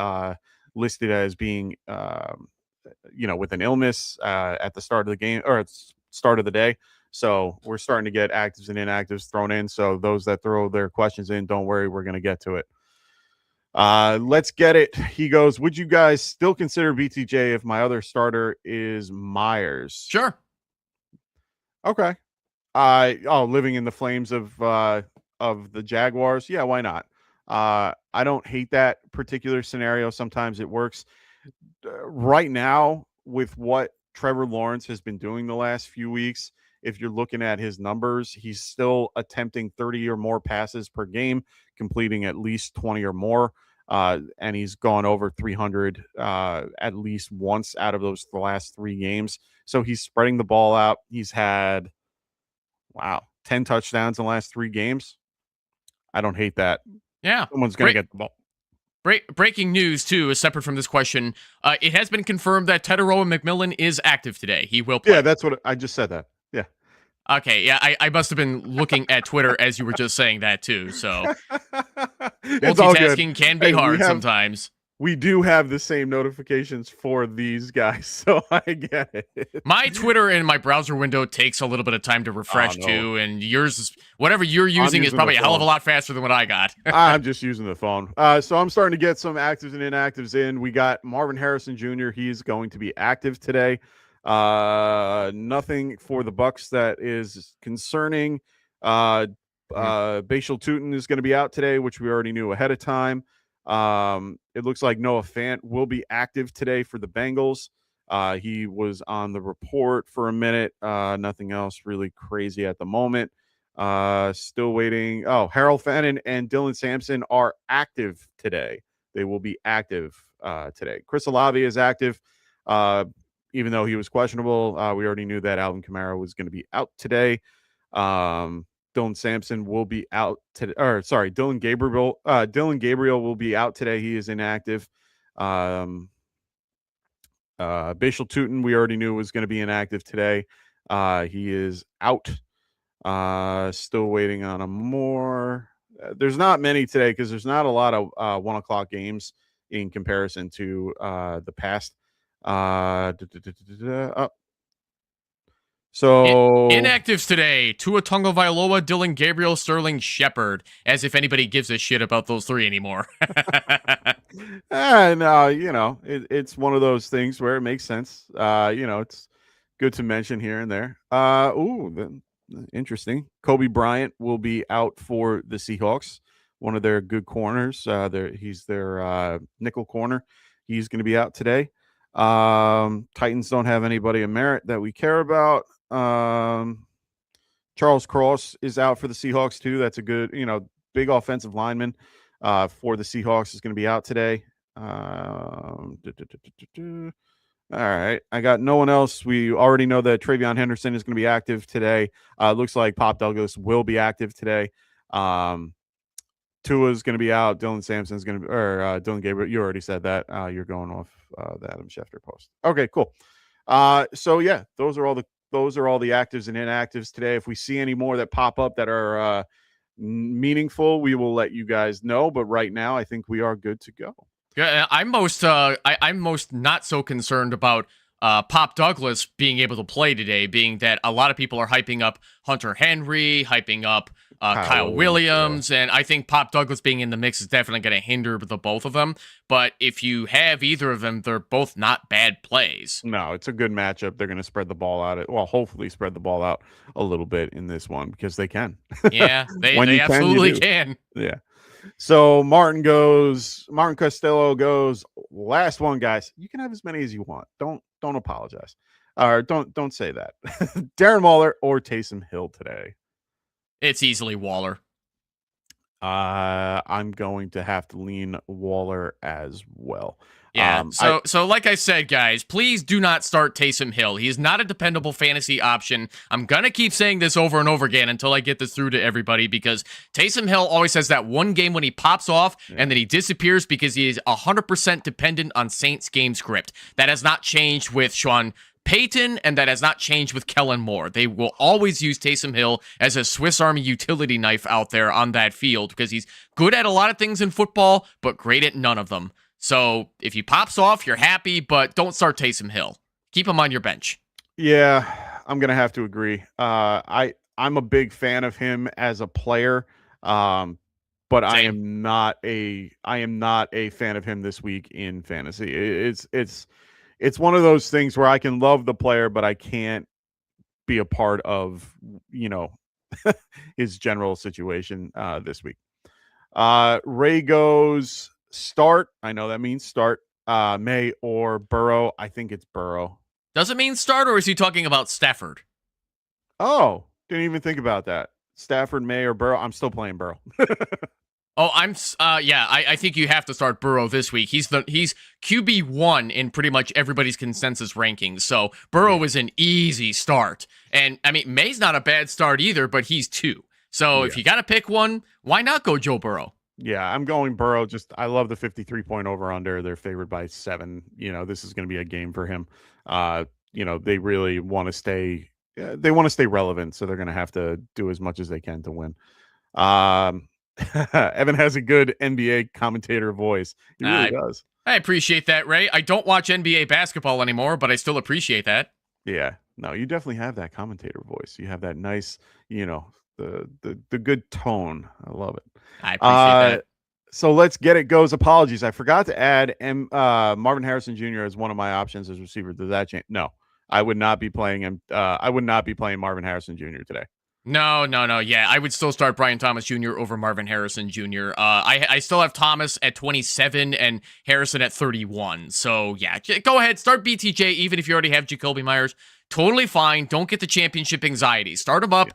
listed as being with an illness at the start of the game or at the start of the day. So we're starting to get actives and inactives thrown in. So those that throw their questions in, don't worry, we're going to get to it. Let's get it. He goes, would you guys still consider BTJ if my other starter is Myers?
Sure.
Okay. Living in the flames of the Jaguars. Yeah, why not? I don't hate that particular scenario. Sometimes it works. Right now, with what Trevor Lawrence has been doing the last few weeks, if you're looking at his numbers, he's still attempting 30 or more passes per game, completing at least 20 or more. And he's gone over 300 at least once out of the last 3 games. So he's spreading the ball out. He's had, 10 touchdowns in the last 3 games. I don't hate that.
Yeah.
Someone's going to get the ball.
Breaking news, too, is separate from this question. It has been confirmed that Tedoroa McMillan is active today. He will play.
Yeah, that's what I just said that. Yeah.
Okay, yeah, I must have been looking at Twitter as you were just saying that, too. So multitasking can be hard sometimes.
We do have the same notifications for these guys, so I get it.
My Twitter in my browser window takes a little bit of time to refresh, too, and yours, whatever you're using is probably a hell of a lot faster than what I got.
I'm just using the phone. So I'm starting to get some actives and inactives in. We got Marvin Harrison Jr. He's going to be active today. Nothing for the Bucks that is concerning. Bashal Tutin is going to be out today, which we already knew ahead of time. It looks like Noah Fant will be active today for the Bengals. He was on the report for a minute. Nothing else really crazy at the moment. Still waiting. Harold Fannin and Dylan Sampson are active today. They will be active today. Chris Olave is active, even though he was questionable. We already knew that Alvin Kamara was going to be out today. Dylan Sampson will be out today. Dylan Gabriel will be out today. He is inactive. Bashal Tutin, we already knew was going to be inactive today. He is out. Still waiting on a more. There's not many today because there's not a lot of 1:00 games in comparison to the past. So
inactives today: Tua Tagovailoa, Dylan Gabriel, Sterling Shepard. As if anybody gives a shit about those 3 anymore.
No, it's one of those things where it makes sense. It's good to mention here and there. Interesting. Kobe Bryant will be out for the Seahawks. One of their good corners. He's their nickel corner. He's going to be out today. Titans don't have anybody of merit that we care about. Charles Cross is out for the Seahawks too. That's a good, big offensive lineman for the Seahawks is going to be out today. All right. I got no one else. We already know that Travion Henderson is going to be active today. Looks like Pop Douglas will be active today. Tua is going to be out. Dylan Sampson is going to be, or Dylan Gabriel. You already said that. You're going off the Adam Schefter post. Okay, cool. So yeah, those are all the actives and inactives today. If we see any more that pop up that are meaningful, we will let you guys know. But right now, I think we are good to go.
Yeah, I'm most not so concerned about Pop Douglas being able to play today, being that a lot of people are hyping up Hunter Henry, hyping up Kyle Williams, and I think Pop Douglas being in the mix is definitely going to hinder the both of them. But if you have either of them, they're both not bad plays.
No, it's a good matchup. They're going to spread the ball out. Hopefully spread the ball out a little bit in this one because they can.
Yeah, they absolutely can.
Yeah. So Martin Costello goes, last one, guys. You can have as many as you want. Don't apologize. Or don't say that. Darren Waller or Taysom Hill today?
It's easily Waller.
I'm going to have to lean Waller as well.
Yeah. So like I said, guys, please do not start Taysom Hill. He is not a dependable fantasy option. I'm gonna keep saying this over and over again until I get this through to everybody, because Taysom Hill always has that one game when he pops off and then he disappears because he is 100% dependent on Saints game script. That has not changed with Sean Payton, and that has not changed with Kellen Moore. They will always use Taysom Hill as a Swiss Army utility knife out there on that field because he's good at a lot of things in football, but great at none of them. So if he pops off, you're happy, but don't start Taysom Hill. Keep him on your bench.
Yeah, I'm gonna have to agree. I'm a big fan of him as a player, but I am not a fan of him this week in fantasy. It's one of those things where I can love the player, but I can't be a part of his general situation this week. Ray goes start. I know that means start. May or Burrow. I think it's Burrow.
Does it mean start, or is he talking about Stafford?
Oh, didn't even think about that. Stafford, May, or Burrow. I'm still playing Burrow.
Oh, I think you have to start Burrow this week. He's QB1 in pretty much everybody's consensus rankings. So Burrow is an easy start. And I mean, May's not a bad start either, but he's 2. So if you got to pick one, why not go Joe Burrow?
Yeah, I'm going Burrow. I love the 53-point over-under. They're favored by 7. This is going to be a game for him. They really want to stay. They want to stay relevant, so they're going to have to do as much as they can to win. Evan has a good NBA commentator voice. He really does.
I appreciate that, Ray. I don't watch NBA basketball anymore, but I still appreciate that.
Yeah. No, you definitely have that commentator voice. You have that nice, the good tone. I love it.
I appreciate that.
So let's get it goes. Apologies. I forgot to add Marvin Harrison Jr. as one of my options as receiver. Does that change? No, I would not be playing him. I would not be playing Marvin Harrison Jr. today.
No. Yeah, I would still start Brian Thomas Jr. over Marvin Harrison Jr. I still have Thomas at 27 and Harrison at 31. So, yeah, go ahead. Start BTJ even if you already have Jacoby Myers. Totally fine. Don't get the championship anxiety. Start him up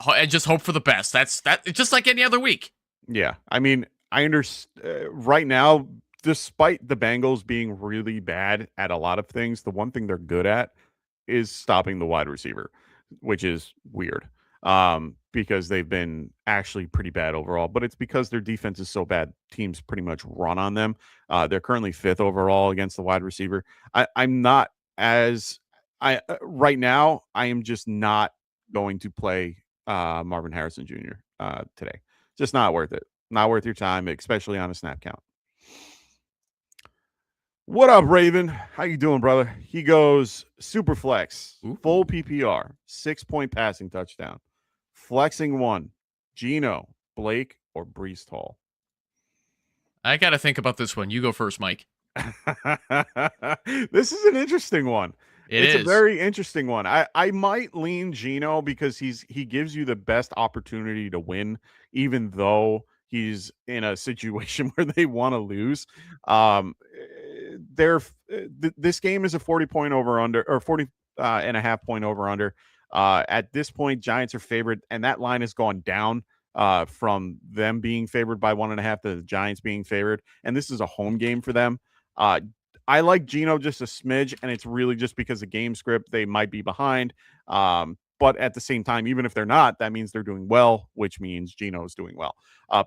and just hope for the best. That's just like any other week.
Yeah. I mean, I understand right now, despite the Bengals being really bad at a lot of things, the one thing they're good at is stopping the wide receiver, which is weird. Because they've been actually pretty bad overall, but it's because their defense is so bad. Teams pretty much run on them. They're currently 5th overall against the wide receiver. Right now, I am just not going to play Marvin Harrison Jr. Today. Just not worth it. Not worth your time, especially on a snap count. What up, Raven? How you doing, brother? He goes super flex, full PPR, 6-point passing touchdown. Flexing 1, Geno, Blake, or Breece Hall?
I got to think about this one. You go first, Mike.
This is an interesting one. It's
a
very interesting one. I might lean Geno because he gives you the best opportunity to win, even though he's in a situation where they want to lose. This game is a 40-point over under, or 40 and a half point over under. At this point, Giants are favored, and that line has gone down from them being favored by 1.5 to the Giants being favored. And this is a home game for them. I like Geno just a smidge, and it's really just because the game script, they might be behind. But at the same time, even if they're not, that means they're doing well, which means Geno is doing well.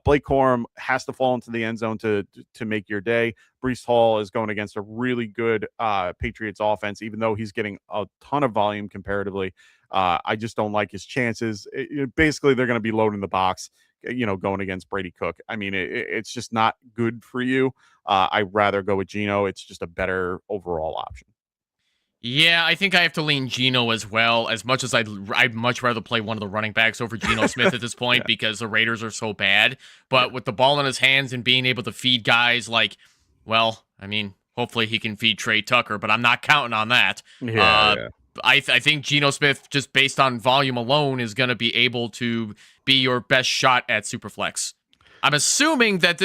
Blake Corum has to fall into the end zone to make your day. Breece Hall is going against a really good Patriots offense, even though he's getting a ton of volume comparatively. I just don't like his chances. Basically, they're going to be loading the box, going against Brady Cook. I mean, it's just not good for you. I'd rather go with Geno. It's just a better overall option.
Yeah, I think I have to lean Geno as well. As much as I'd much rather play one of the running backs over Geno Smith at this point because the Raiders are so bad. But with the ball in his hands and being able to feed guys hopefully he can feed Trey Tucker, but I'm not counting on that. I think Geno Smith, just based on volume alone, is going to be able to be your best shot at Superflex. I'm assuming that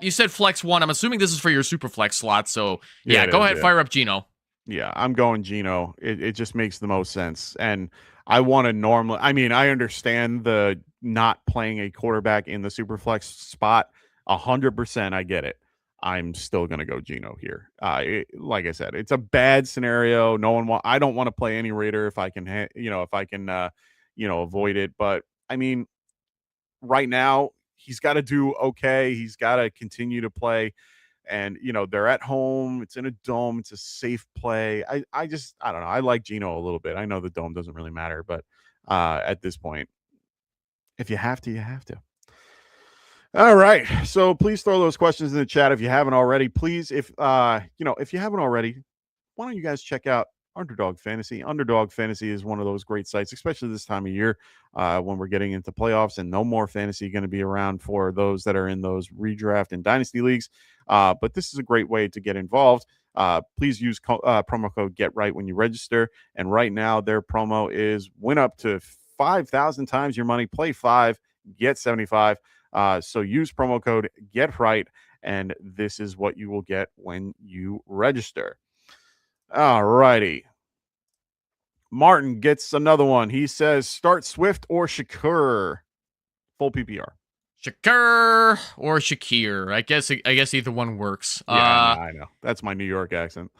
you said flex 1. I'm assuming this is for your Superflex slot. So go ahead, fire up Geno.
Yeah, I'm going Geno. It just makes the most sense. And I want to I understand the not playing a quarterback in the Superflex spot. 100%, I get it. I'm still going to go Geno here. Like I said, it's a bad scenario. I don't want to play any Raider if I can, avoid it. But I mean, right now he's got to do okay. He's got to continue to play. And, they're at home. It's in a dome. It's a safe play. I don't know. I like Geno a little bit. I know the dome doesn't really matter, but at this point, if you have to, you have to. All right. So please throw those questions in the chat if you haven't already. Please, if you haven't already, why don't you guys check out Underdog Fantasy? Underdog Fantasy is one of those great sites, especially this time of year when we're getting into playoffs and no more fantasy going to be around for those that are in those redraft and dynasty leagues. But this is a great way to get involved. Please use promo code GetRight when you register. And right now, their promo is win up to 5,000 times your money. Play 5, get 75. So use promo code GetRight, and this is what you will get when you register. All righty. Martin gets another one. He says, start Swift or Shakur. Full PPR.
Shakur or Shakir. I guess either one works.
Yeah, I know. That's my New York accent.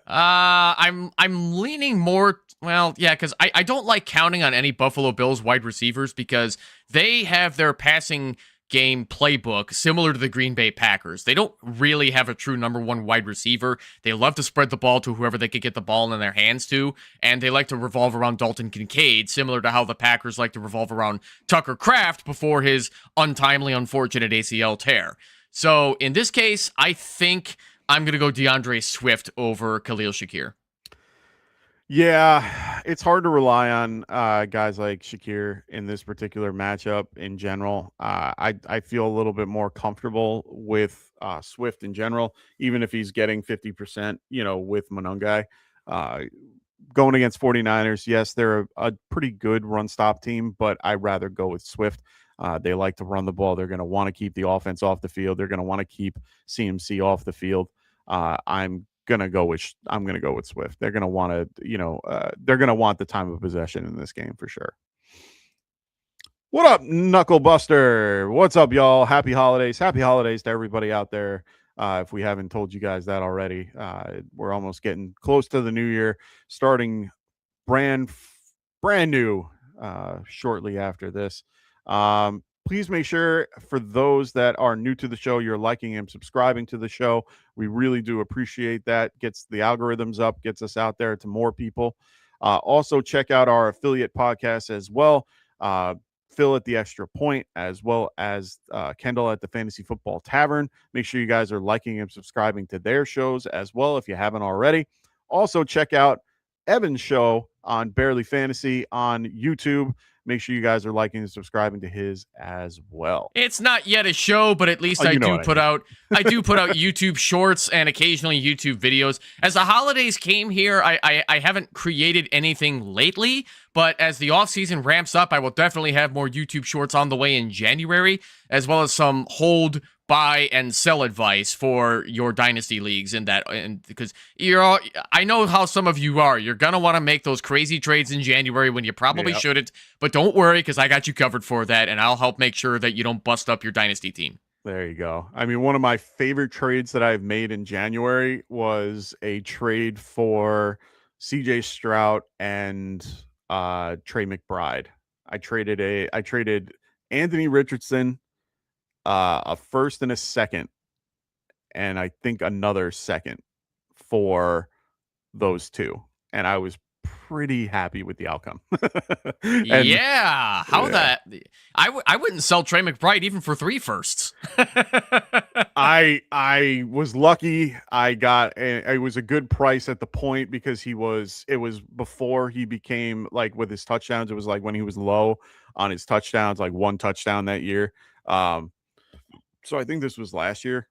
I'm leaning more. Well, yeah, because I don't like counting on any Buffalo Bills wide receivers because they have their passing game playbook similar to the Green Bay Packers. They don't really have a true number one wide receiver. They love to spread the ball to whoever they could get the ball in their hands to, and they like to revolve around Dalton Kincaid, similar to how the Packers like to revolve around Tucker Kraft before his untimely, unfortunate ACL tear. So in this case, I think I'm going to go DeAndre Swift over Khalil Shakir.
Yeah, it's hard to rely on guys like Shakir in this particular matchup in general. I feel a little bit more comfortable with Swift in general, even if he's getting 50%, with Monungai. Going against 49ers, yes, they're a pretty good run-stop team, but I'd rather go with Swift. They like to run the ball. They're going to want to keep the offense off the field. They're going to want to keep CMC off the field. I'm going to go with Swift. They're going to want to, they're going to want the time of possession in this game for sure. What up, Knuckle Buster? What's up, y'all? Happy holidays. Happy holidays to everybody out there. If we haven't told you guys that already, we're almost getting close to the new year, starting brand new shortly after this. Please make sure, for those that are new to the show, you're liking and subscribing to the show. We really do appreciate that. Gets the algorithms up, gets us out there to more people. Also, check out our affiliate podcast as well. Phil at the Extra Point, as well as Kendall at the Fantasy Football Tavern. Make sure you guys are liking and subscribing to their shows as well if you haven't already. Also, check out Evan's show on Barely Fantasy on YouTube. Make sure you guys are liking and subscribing to his as well.
It's not yet a show, but at least I do put out YouTube shorts and occasionally YouTube videos. As the holidays came here, I haven't created anything lately, but as the off season ramps up, I will definitely have more YouTube shorts on the way in January, as well as some hold, buy, and sell advice for your dynasty leagues and because I know how some of you are. You're gonna want to make those crazy trades in January when you probably shouldn't, but don't worry, because I got you covered for that, and I'll help make sure that you don't bust up your dynasty team.
There you go. I mean, one of my favorite trades that I've made in January was a trade for CJ Stroud and Trey McBride. I traded Anthony Richardson, a first and a second, and I think another second for those two. And I was pretty happy with the outcome.
That I wouldn't sell Trey McBride even for 3 firsts.
I was lucky. It was a good price at the point because it was before he became, like, with his touchdowns. It was like when he was low on his touchdowns, like 1 touchdown that year. So I think this was last year,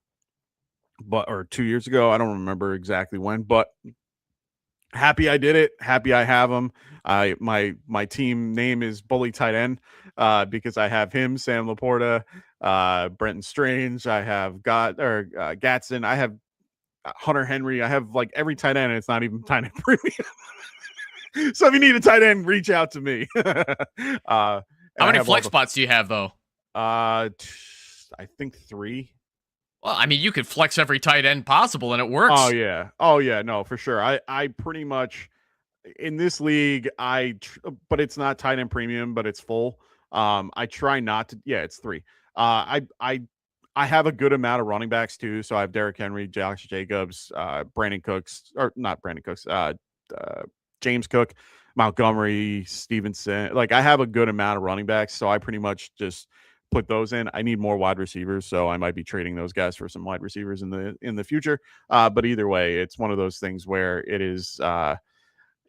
or 2 years ago. I don't remember exactly when, but happy I did it. Happy I have him. My team name is Bully Tight End because I have him, Sam Laporta, Brenton Strange. I have Gatson. I have Hunter Henry. I have like every tight end, and it's not even tight end premium. So if you need a tight end, reach out to me.
How many flex spots do you have, though?
I think 3.
Well, I mean, you could flex every tight end possible, and it
Oh
works.
yeah. Oh yeah. No, for sure. I pretty much in this league, but it's not tight end premium, but it's full. I try not to. Yeah, it's three. I have a good amount of running backs too. So I have Derrick Henry, Josh Jacobs, Brandon Cooks, or not Brandon Cooks, James Cook, Montgomery, Stevenson. Like I have a good amount of running backs, so I pretty much just put those in. I need more wide receivers, so I might be trading those guys for some wide receivers in the future. But either way, it's one of those things where it is. Yeah,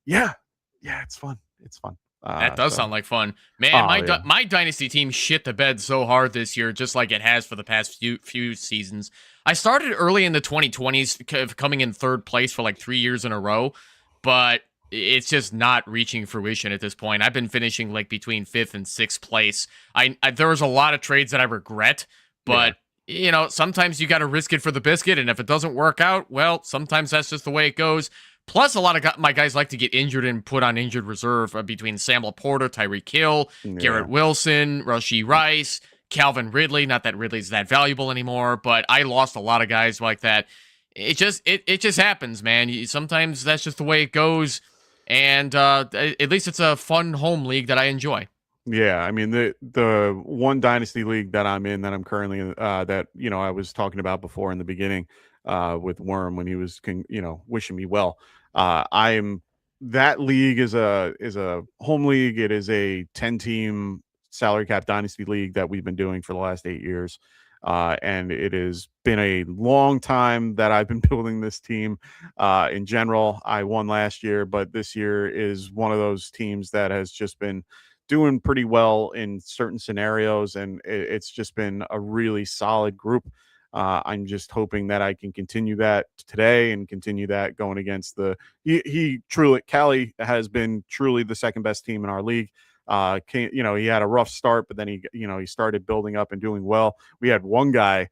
yeah, it's fun. It's fun.
That does
So
sound like fun, man.
oh yeah,
My dynasty team shit the bed so hard this year, just like it has for the past few seasons. I started early in the 2020s, coming in third place for like 3 years in a row, but it's just not reaching fruition at this point. I've been finishing like between fifth and sixth place. There was a lot of trades that I regret,
yeah,
but sometimes you got to risk it for the biscuit, and if it doesn't work out, well, sometimes that's just the way it goes. Plus, a lot of my guys like to get injured and put on injured reserve between Sam Laporta, Tyreek Hill,
yeah,
Garrett Wilson, Rashee Rice, Calvin Ridley. Not that Ridley's that valuable anymore, but I lost a lot of guys like that. It just happens, man. Sometimes that's just the way it goes, and at least it's a fun home league that I enjoy.
yeah. I mean the one dynasty league that I'm in that I'm currently in, that I was talking about before in the beginning with Worm when he was wishing me well. I'm that league is a home league. It is a 10-team salary cap dynasty league that we've been doing for the last 8 years. And it has been a long time that I've been building this team. In general, I won last year, but this year is one of those teams that has just been doing pretty well in certain scenarios, and it's just been a really solid group. I'm just hoping that I can continue that today and continue that going against he truly Cali has been truly the second best team in our league. He had a rough start, but then he started building up and doing well. We had one guy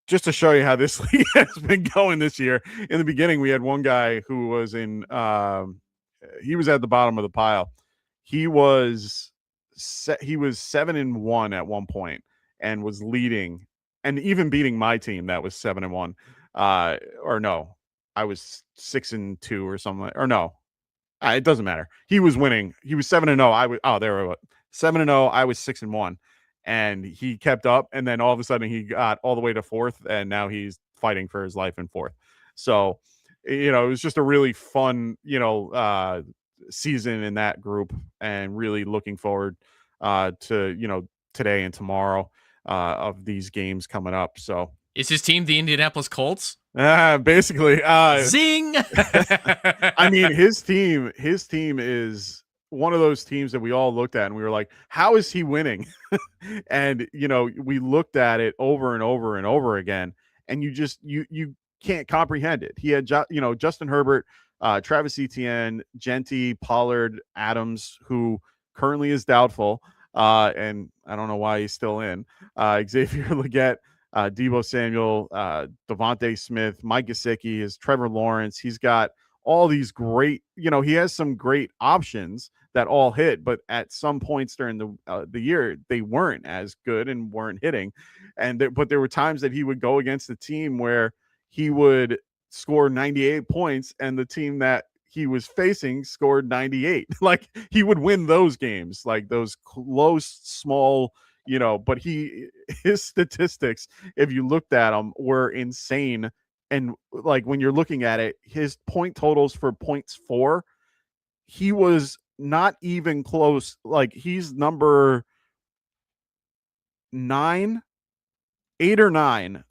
just to show you how this league has been going this year. In the beginning, we had one guy who was he was at the bottom of the pile. He was 7-1 at one point and was leading and even beating my team that was 7-1. Or no, I was 6-2 or something. Or no, it doesn't matter. He was winning. He was 7-0. There we go. 7-0. I was 6-1, and he kept up. And then all of a sudden, he got all the way to fourth, and now he's fighting for his life in fourth. So, it was just a really fun, season in that group, and really looking forward to today and tomorrow of these games coming up. So
Is his team the Indianapolis Colts?
basically,
Zing!
I mean, his team is one of those teams that we all looked at and we were like, how is he winning? And we looked at it over and over and over again, and you can't comprehend it. He had Justin Herbert, Travis Etienne, Genty, Pollard, Adams, who currently is doubtful, and I don't know why he's still in. Xavier Legette, Debo Samuel, Devontae Smith, Mike Gesicki, is Trevor Lawrence. He's got all these great, he has some great options that all hit, but at some points during the year, they weren't as good and weren't hitting. But there were times that he would go against the team where he would score 98 points and the team that he was facing scored 98. Like he would win those games, like those close, small, but his statistics, if you looked at them, were insane. And like when you're looking at it, his point totals for points for, he was not even close. Like he's number 8 or 9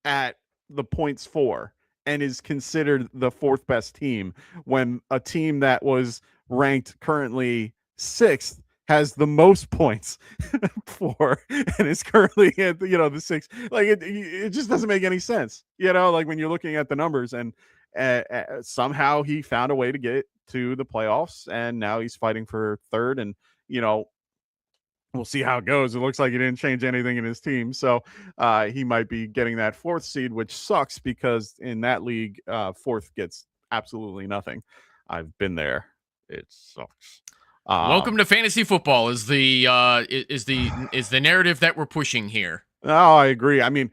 at the points for, and is considered the fourth best team, when a team that was ranked currently 6th has the most points for and is currently at the 6th. Like it just doesn't make any sense, like when you're looking at the numbers. And somehow he found a way to get to the playoffs, and now he's fighting for third. And we'll see how it goes. It looks like he didn't change anything in his team, so he might be getting that 4th seed, which sucks because in that league, 4th gets absolutely nothing. I've been there. It sucks.
Welcome to fantasy football is the narrative that we're pushing here.
Oh, I agree. I mean,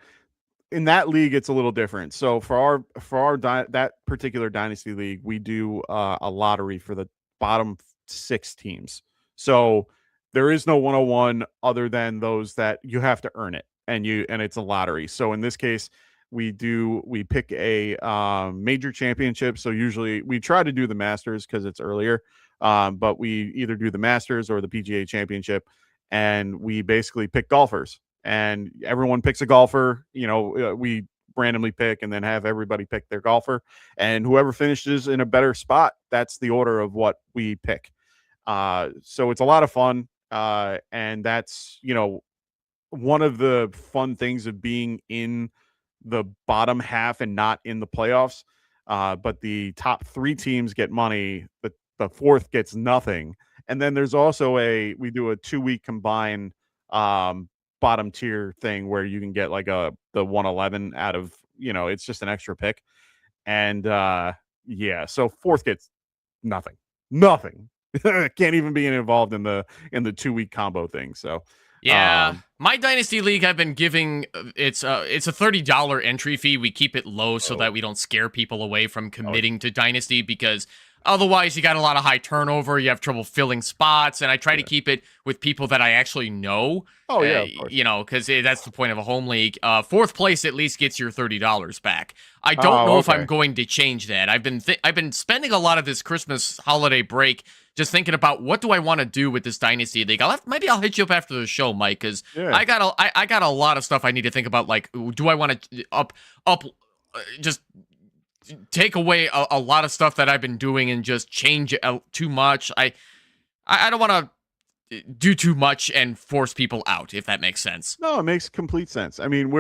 in that league, it's a little different. So that particular dynasty league, we do a lottery for the bottom 6 teams. So there is no 101 other than those that you have to earn it, and it's a lottery. So in this case, we pick a major championship. So usually we try to do the Masters because it's earlier, but we either do the Masters or the PGA Championship, and we basically pick golfers and everyone picks a golfer. We randomly pick and then have everybody pick their golfer, and whoever finishes in a better spot, that's the order of what we pick. So it's a lot of fun, and that's one of the fun things of being in the bottom half and not in the playoffs. But the top 3 teams get money. The fourth gets nothing. And then there's also we do a 2-week combined bottom tier thing where you can get like the 111 out of, it's just an extra pick. And so fourth gets nothing. Can't even be involved in the 2-week combo thing. So
yeah, my dynasty league, I've been giving it's a $30 entry fee. We keep it low so that we don't scare people away from committing to dynasty, because otherwise you got a lot of high turnover. You have trouble filling spots, and I try to keep it with people that I actually know.
Oh yeah, of course.
Because that's the point of a home league. Fourth place at least gets your $30 back. I don't know if I'm going to change that. I've been spending a lot of this Christmas holiday break just thinking about what do I want to do with this dynasty league. Maybe I'll hit you up after the show, Mike, because I got a lot of stuff I need to think about. Like, do I want to just take away a lot of stuff that I've been doing and just change it too much? I don't want to do too much and force people out, if that makes sense.
No, it makes complete sense. I mean,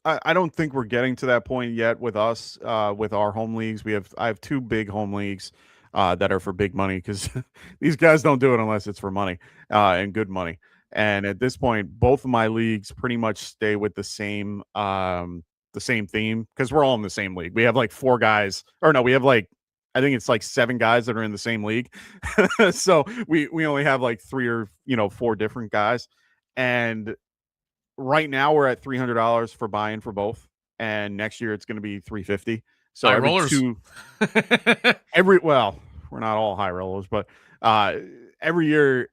I don't think we're getting to that point yet with us, with our home leagues. I have 2 big home leagues that are for big money, because these guys don't do it unless it's for money, and good money. And at this point, both of my leagues pretty much stay with the same theme, because we're all in the same league. We have like 4 guys, or no, we have like, I think it's like 7 guys that are in the same league. So we only have like 3 or 4 different guys. And right now we're at $300 for buy-in for both, and next year it's going to be $350. So
high rollers.
Well, we're not all high rollers, but every year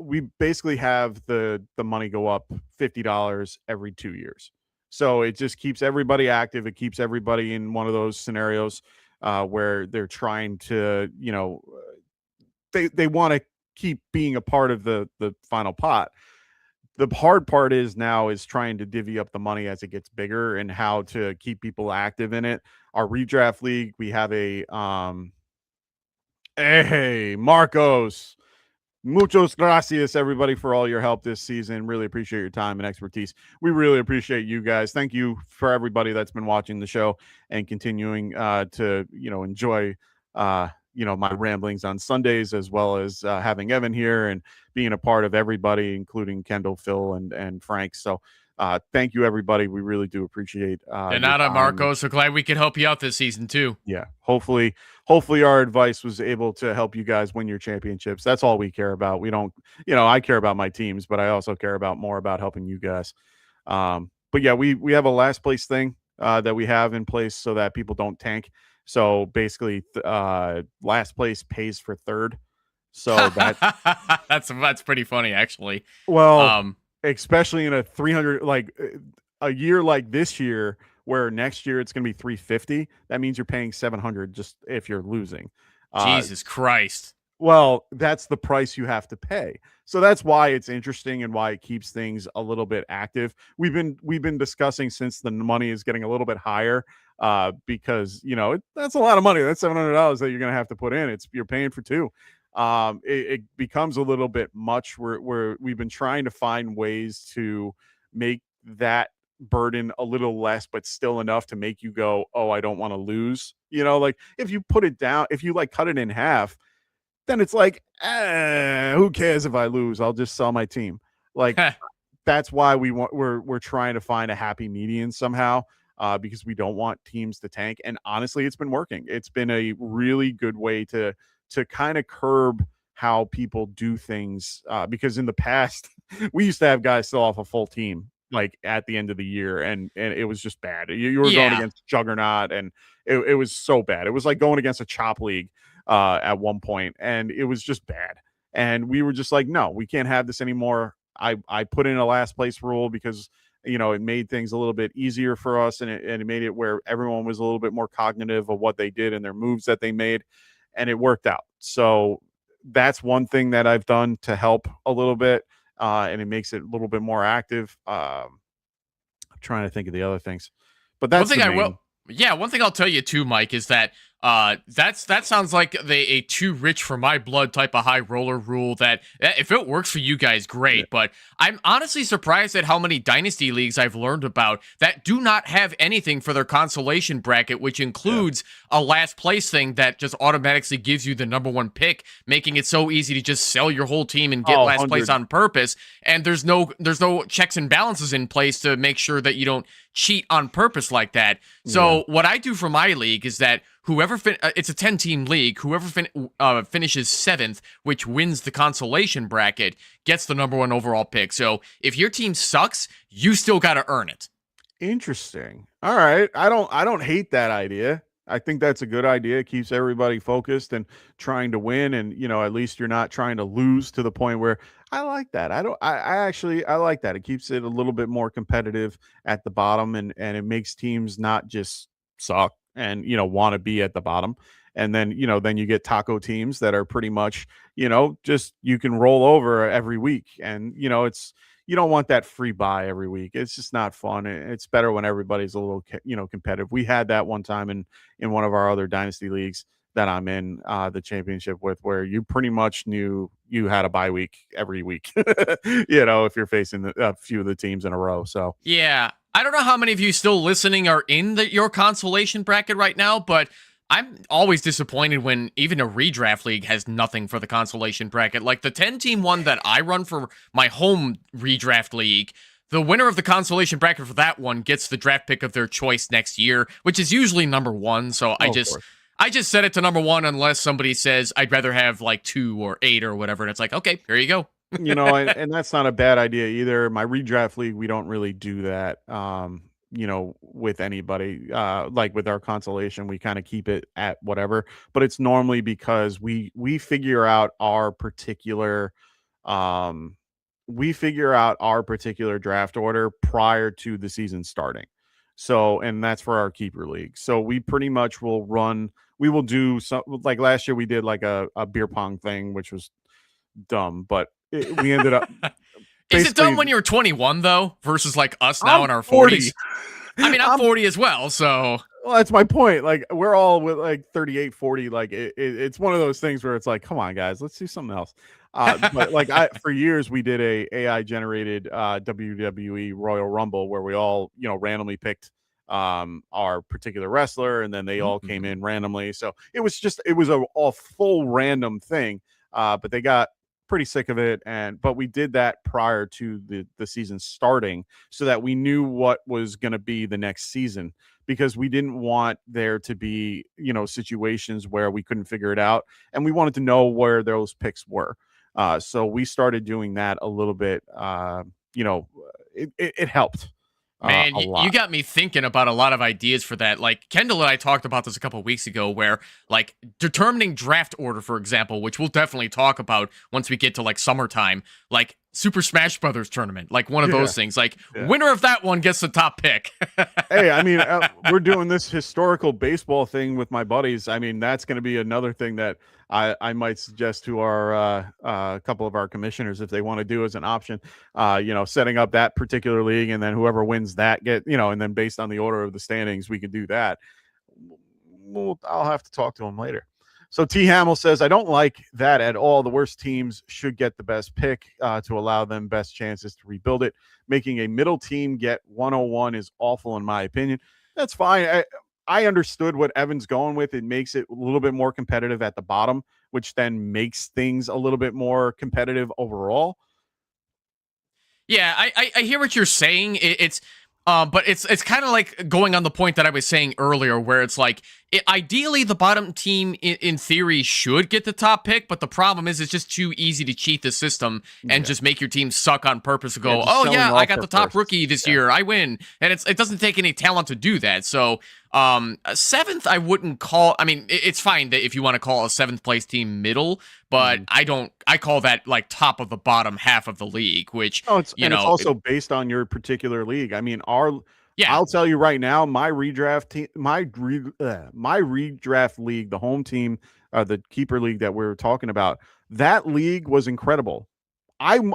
we basically have the money go up $50 every 2 years. So it just keeps everybody active. It keeps everybody in one of those scenarios where they're trying to, they want to keep being a part of the final pot. The hard part is trying to divvy up the money as it gets bigger and how to keep people active in it. Our redraft league, we have hey, Marcos, muchos gracias, everybody, for all your help this season. Really appreciate your time and expertise. We really appreciate you guys. Thank you for everybody that's been watching the show and continuing to, enjoy my ramblings on Sundays, as well as having Evan here and being a part of everybody, including Kendall, Phil, and Frank. So thank you, everybody. We really do appreciate
De nada, Marco. So glad we could help you out this season too.
Yeah. Hopefully our advice was able to help you guys win your championships. That's all we care about. We don't, I care about my teams, but I also care more about helping you guys. But yeah, we have a last place thing that we have in place so that people don't tank. So basically, last place pays for third. So
that's pretty funny, actually.
Well, especially in a 300, like a year like this year, where next year it's going to be 350. That means you're paying 700 just if you're losing.
Jesus Christ.
Well, that's the price you have to pay. So that's why it's interesting and why it keeps things a little bit active. We've been discussing since the money is getting a little bit higher, because that's a lot of money. That's $700 that you're going to have to put in. You're paying for 2. It becomes a little bit much. We've been trying to find ways to make that burden a little less, but still enough to make you go, oh, I don't want to lose. Like if you put it down, if you like cut it in half, then it's like, who cares if I lose? I'll just sell my team. Like that's why we're trying to find a happy median somehow, because we don't want teams to tank. And honestly, it's been working. It's been a really good way to kind of curb how people do things, because in the past we used to have guys still off a full team like at the end of the year, and it was just bad. You were going
Yeah.
against Juggernaut, and it was so bad. It was like going against a chop league at one point, and it was just bad. And we were just like, no, we can't have this anymore. I put in a last place rule because it made things a little bit easier for us, and it made it where everyone was a little bit more cognitive of what they did and their moves that they made, and it worked out. So that's one thing that I've done to help a little bit, and it makes it a little bit more active. I'm trying to think of the other things, but that's
one thing
the main.
one thing I'll tell you too, Mike, is that that sounds like a too rich for my blood type of high roller rule that if it works for you guys, great. Yeah. But I'm honestly surprised at how many dynasty leagues I've learned about that do not have anything for their consolation bracket, which includes a last place thing that just automatically gives you the number one pick, making it so easy to just sell your whole team and get last 100. Place on purpose. And there's no checks and balances in place to make sure that you don't cheat on purpose like that. So what I do for my league is that whoever it's a 10-team league. Whoever finishes 7th, which wins the consolation bracket, gets the number one overall pick. So if your team sucks, you still got to earn it.
Interesting. All right. I don't hate that idea. I think that's a good idea. It keeps everybody focused and trying to win, and at least you're not trying to lose to the point where I like that. I like that. It keeps it a little bit more competitive at the bottom, and it makes teams not just suck and want to be at the bottom. And then then you get taco teams that are pretty much just you can roll over every week, and it's you don't want that free buy every week. It's just not fun. It's better when everybody's a little competitive. We had that one time in one of our other dynasty leagues that I'm in the championship with, where you pretty much knew you had a bye week every week if you're facing a few of the teams in a row. So
yeah, I don't know how many of you still listening are in your consolation bracket right now, but I'm always disappointed when even a redraft league has nothing for the consolation bracket. Like the 10-team one that I run for my home redraft league, the winner of the consolation bracket for that one gets the draft pick of their choice next year, which is usually number 1. So I just set it to number 1 unless somebody says I'd rather have like 2 or 8 or whatever. And it's like, okay, here you go.
And that's not a bad idea either. My redraft league, we don't really do that. With anybody, like with our consolation, we kind of keep it at whatever, but it's normally because we figure out our particular draft order prior to the season starting. So, and that's for our keeper league. So we pretty much we will do some, like last year we did like a beer pong thing, which was dumb, but we ended up.
Is it dumb when you were 21 though, versus like us now in our 40s? I mean, I'm 40 as well, so.
Well, that's my point. Like we're all with like 38, 40. Like it's one of those things where it's like, come on, guys, let's do something else. But like for years we did a AI generated WWE Royal Rumble where we all randomly picked our particular wrestler, and then they all came in randomly. So it was a full random thing. But they got pretty sick of it, but we did that prior to the season starting so that we knew what was going to be the next season, because we didn't want there to be situations where we couldn't figure it out, and we wanted to know where those picks were. So we started doing that a little bit. It helped.
Man, you got me thinking about a lot of ideas for that. Like Kendall and I talked about this a couple of weeks ago, where like determining draft order, for example, which we'll definitely talk about once we get to like summertime, like Super Smash Brothers tournament, like one of those things. Like winner of that one gets the top pick.
Hey, I mean, we're doing this historical baseball thing with my buddies. I mean, that's going to be another thing that I might suggest to our couple of our commissioners if they want to do as an option. Setting up that particular league, and then whoever wins that and then based on the order of the standings, we can do that. I'll have to talk to him later. So T. Hamill says, I don't like that at all. The worst teams should get the best pick to allow them best chances to rebuild it. Making a middle team get 101 is awful, in my opinion. That's fine. I understood what Evan's going with. It makes it a little bit more competitive at the bottom, which then makes things a little bit more competitive overall.
Yeah, I hear what you're saying. But it's kind of like going on the point that I was saying earlier, where it's like ideally the bottom team in theory should get the top pick, but the problem is it's just too easy to cheat the system and just make your team suck on purpose to go, oh yeah, I got the top rookie this year, I win. And it doesn't take any talent to do that. So seventh, I wouldn't call. I mean, it's fine that if you want to call a seventh place team middle, but I call that like top of the bottom half of the league, which
it's also based on your particular league. I mean, I'll tell you right now, my redraft team, my redraft league, the home team, the keeper league that we were talking about, that league was incredible. I'm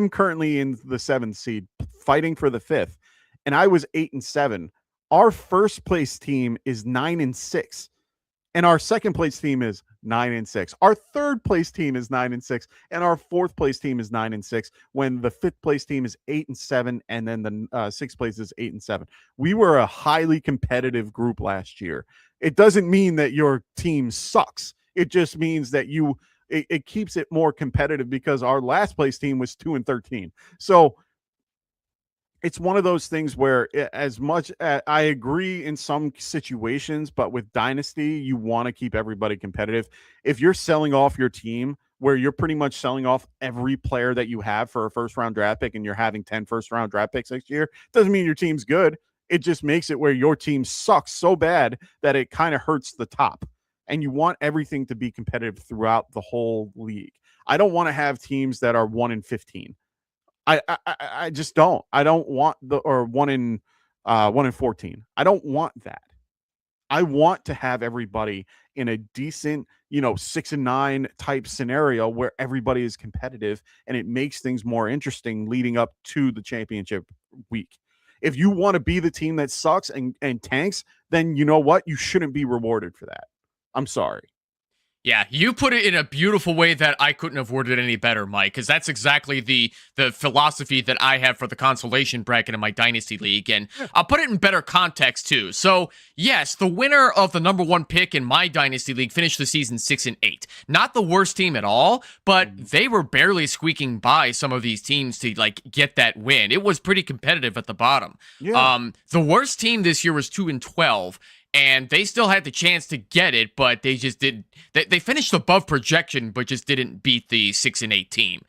currently in the 7th seed, fighting for the 5th, and I was 8-7. Our first place team is 9-6, and our second place team is 9-6. Our third place team is 9-6, and our fourth place team is 9-6. When the 5th place team is 8-7, and then the 6th place is 8-7. We were a highly competitive group last year. It doesn't mean that your team sucks. It just means that it keeps it more competitive, because our last place team was 2-13. So it's one of those things where, as much I agree in some situations, but with Dynasty, you want to keep everybody competitive. If you're selling off your team, where you're pretty much selling off every player that you have for a first-round draft pick, and you're having 10 first-round draft picks next year, doesn't mean your team's good. It just makes it where your team sucks so bad that it kind of hurts the top. And you want everything to be competitive throughout the whole league. I don't want to have teams that are 1-15. I just don't. I don't want 1-14. I don't want that. I want to have everybody in a decent, 6-9 type scenario where everybody is competitive, and it makes things more interesting leading up to the championship week. If you want to be the team that sucks and tanks, then you know what? You shouldn't be rewarded for that. I'm sorry.
Yeah, you put it in a beautiful way that I couldn't have worded any better, Mike, because that's exactly the philosophy that I have for the consolation bracket in my Dynasty League, and I'll put it in better context, too. So, yes, the winner of the number 1 pick in my Dynasty League finished the season 6-8. Not the worst team at all, but they were barely squeaking by some of these teams to, get that win. It was pretty competitive at the bottom. Yeah. The worst team this year was 2-12, and they still had the chance to get it, but they just didn't. They finished above projection, but just didn't beat the 6-8 team.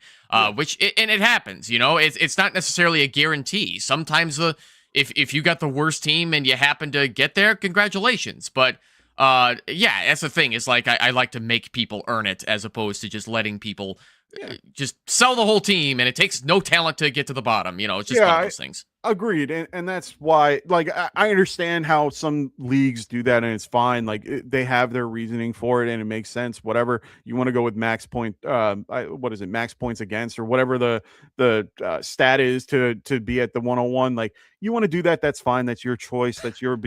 Which it happens. It's not necessarily a guarantee. Sometimes if you got the worst team and you happen to get there, congratulations. But that's the thing. Is I like to make people earn it, as opposed to just letting people just sell the whole team, and it takes no talent to get to the bottom. It's just one of those things.
Agreed. And that's why, I understand how some leagues do that, and it's fine. They have their reasoning for it, and it makes sense. Whatever you want to go with max point, what is it? Max points against, or whatever the stat is to be at the 101. You want to do that. That's fine. That's your choice. That's your,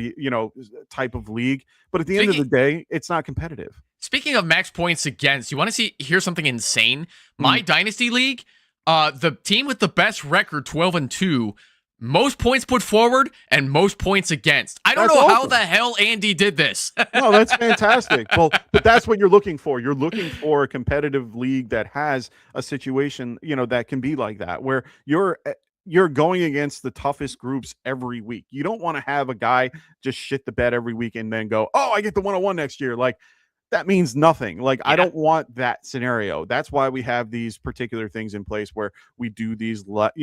type of league. But at the end of the day, it's not competitive.
Speaking of max points against, you want to hear something insane? My Dynasty League, the team with the best record, 12-2, most points put forward and most points against. I don't know how the hell Andy did this.
No, that's fantastic. Well, but that's what you're looking for. You're looking for a competitive league that has a situation, that can be like that, where you're going against the toughest groups every week. You don't want to have a guy just shit the bed every week and then go, oh, I get the 101 next year. That means nothing. I don't want that scenario. That's why we have these particular things in place where we do these, like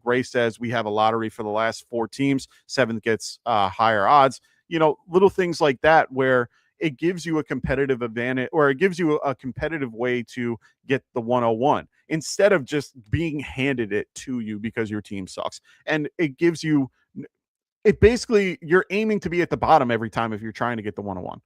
Ray says, we have a lottery for the last 4 teams. 7th gets higher odds, little things like that, where it gives you a competitive advantage, or it gives you a competitive way to get the 101 instead of just being handed it to you because your team sucks. And it gives you, basically, you're aiming to be at the bottom every time if you're trying to get the 101.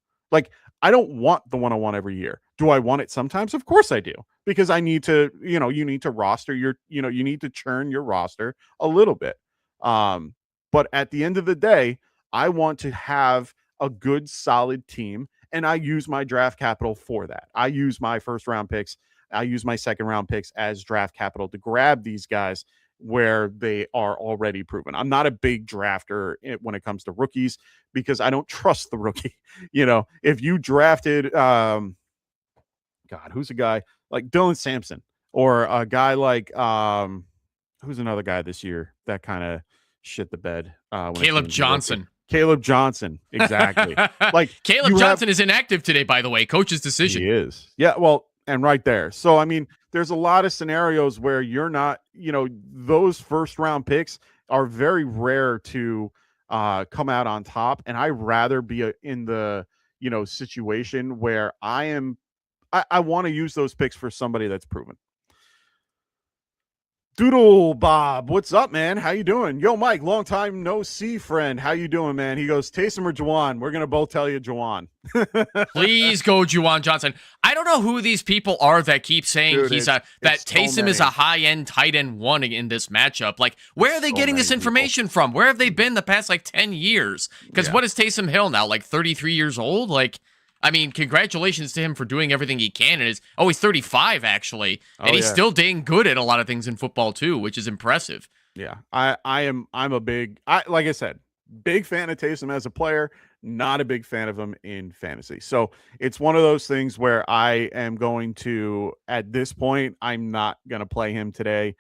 I don't want the 101 every year. Do I want it sometimes? Of course I do, because I need to, you need to roster your, you need to churn your roster a little bit. But at the end of the day, I want to have a good, solid team, and I use my draft capital for that. I use my first round picks. I use my second round picks as draft capital to grab these guys where they are already proven. I'm not a big drafter when it comes to rookies, because I don't trust the rookie. If you drafted, who's a guy like Dylan Sampson, or a guy like, who's another guy this year that kind of shit the bed?
Caleb Johnson.
Caleb Johnson, exactly. Like
Caleb Johnson is inactive today, by the way. Coach's decision.
He is. Yeah, well, and right there. So I mean, there's a lot of scenarios where you're not, those first round picks are very rare to come out on top. And I rather be in the, situation where I want to use those picks for somebody that's proven. Doodle Bob, what's up, man? How you doing? Yo, Mike, long time no see, friend. How you doing, man? He goes, Taysom or Juwan? We're gonna both tell you Juwan.
Please go Juwan Johnson. I don't know who these people are that keep saying that Taysom is a high-end tight end one in this matchup. Like, where are they getting this information from? Where have they been the past 10 years? Because what is Taysom Hill now? 33 years old? I mean, congratulations to him for doing everything he can. And he's 35 actually, and he's still dang good at a lot of things in football too, which is impressive.
Yeah, I'm a big, like I said, big fan of Taysom as a player. Not a big fan of him in fantasy. So it's one of those things where I am going to, at this point, I'm not going to play him today,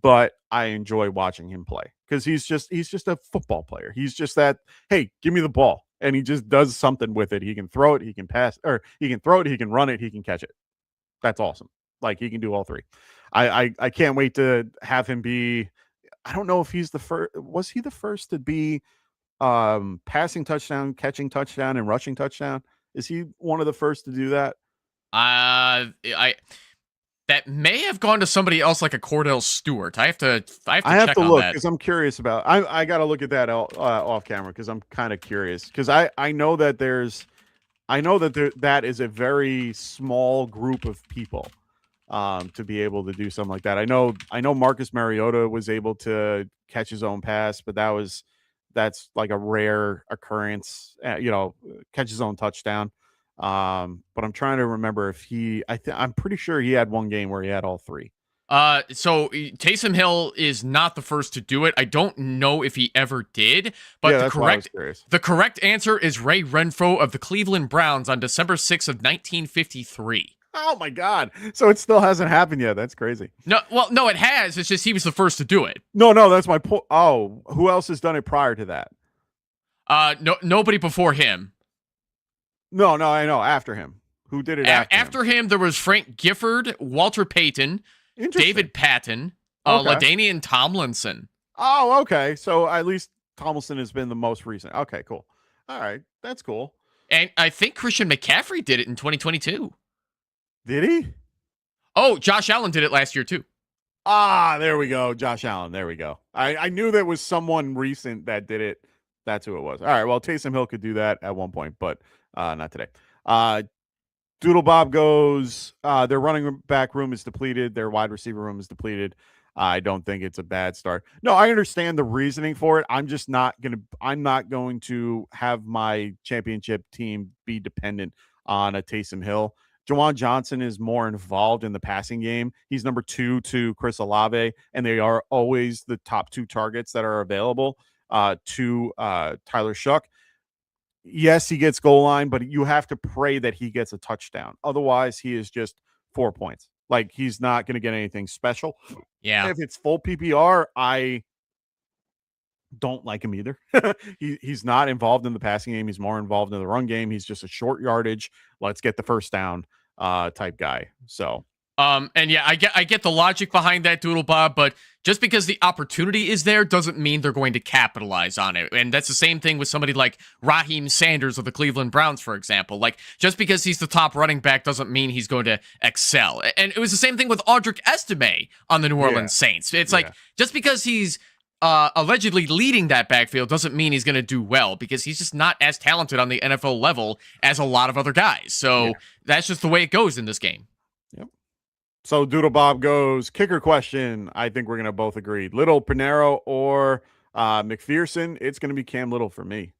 but I enjoy watching him play because he's just a football player. He's just that, hey, give me the ball. And he just does something with it. He can throw it, he can pass, or he can throw it, he can run it, he can catch it. That's awesome. Like, he can do all three. I can't wait to have him be, I don't know if he's the first, was he the first to be passing touchdown, catching touchdown, and rushing touchdown? Is he one of the first to do that?
That may have gone to somebody else, like a Cordell Stewart. I have to
check to look because I'm curious about. I got to look at that off camera because I'm kind of curious because I know that that is a very small group of people to be able to do something like that. I know Marcus Mariota was able to catch his own pass, but that's like a rare occurrence. Catch his own touchdown. But I'm trying to remember if I'm pretty sure he had one game where he had all three.
So Taysom Hill is not the first to do it. I don't know if he ever did, but the correct answer is Ray Renfro of the Cleveland Browns on December 6th of 1953.
Oh my God. So it still hasn't happened yet. That's crazy.
No, it has. It's just he was the first to do it.
No, that's my point. Oh, who else has done it prior to that?
Nobody before him.
No, I know. After him. Who did it
after him? There was Frank Gifford, Walter Payton, David Patton, LaDainian Tomlinson.
Oh, okay. So at least Tomlinson has been the most recent. Okay, cool. All right. That's cool.
And I think Christian McCaffrey did it in 2022.
Did he?
Oh, Josh Allen did it last year too.
Ah, there we go. Josh Allen. There we go. I knew there was someone recent that did it. That's who it was. All right. Well, Taysom Hill could do that at one point, but not today. Doodle Bob goes, their running back room is depleted. Their wide receiver room is depleted. I don't think it's a bad start. No, I understand the reasoning for it. I'm not going to have my championship team be dependent on a Taysom Hill. Juwan Johnson is more involved in the passing game. He's number 2 to Chris Olave, and they are always the top 2 targets that are available to Tyler Shuck. Yes, he gets goal line, but you have to pray that he gets a touchdown. Otherwise, he is just 4 points. Like, he's not going to get anything special.
Yeah.
If it's full PPR, I don't like him either. He's not involved in the passing game. He's more involved in the run game. He's just a short yardage, let's get the first down type guy. So
and yeah, I get the logic behind that, Doodle Bob, but just because the opportunity is there doesn't mean they're going to capitalize on it. And that's the same thing with somebody like Raheem Sanders of the Cleveland Browns, for example. Like, just because he's the top running back doesn't mean he's going to excel. And it was the same thing with Audric Estime on the New Orleans Saints. It's like, just because he's allegedly leading that backfield doesn't mean he's going to do well, because he's just not as talented on the NFL level as a lot of other guys. So that's just the way it goes in this game.
Yep. So Doodle Bob goes, kicker question. I think we're going to both agree. Little, Pinero, or McPherson. It's going to be Cam Little for me.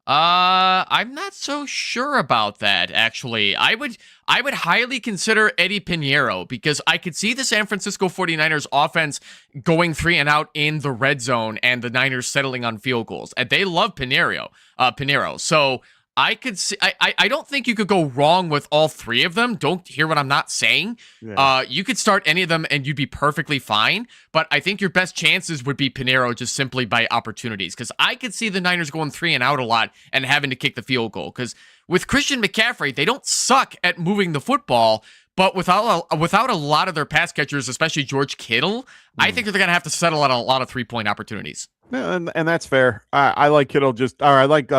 I'm not so sure about that, actually. I would highly consider Eddie Pinheiro, because I could see the San Francisco 49ers offense going 3 and out in the red zone and the Niners settling on field goals. And they love Pinheiro. So I could see. I don't think you could go wrong with all three of them. Don't hear what I'm not saying.
Yeah.
You could start any of them and you'd be perfectly fine. But I think your best chances would be Pinheiro just simply by opportunities. Because I could see the Niners going 3 and out a lot and having to kick the field goal. Because with Christian McCaffrey, they don't suck at moving the football. But without a lot of their pass catchers, especially George Kittle, I think they're going to have to settle on a lot of 3-point opportunities.
Yeah, and that's fair. I like Kittle I like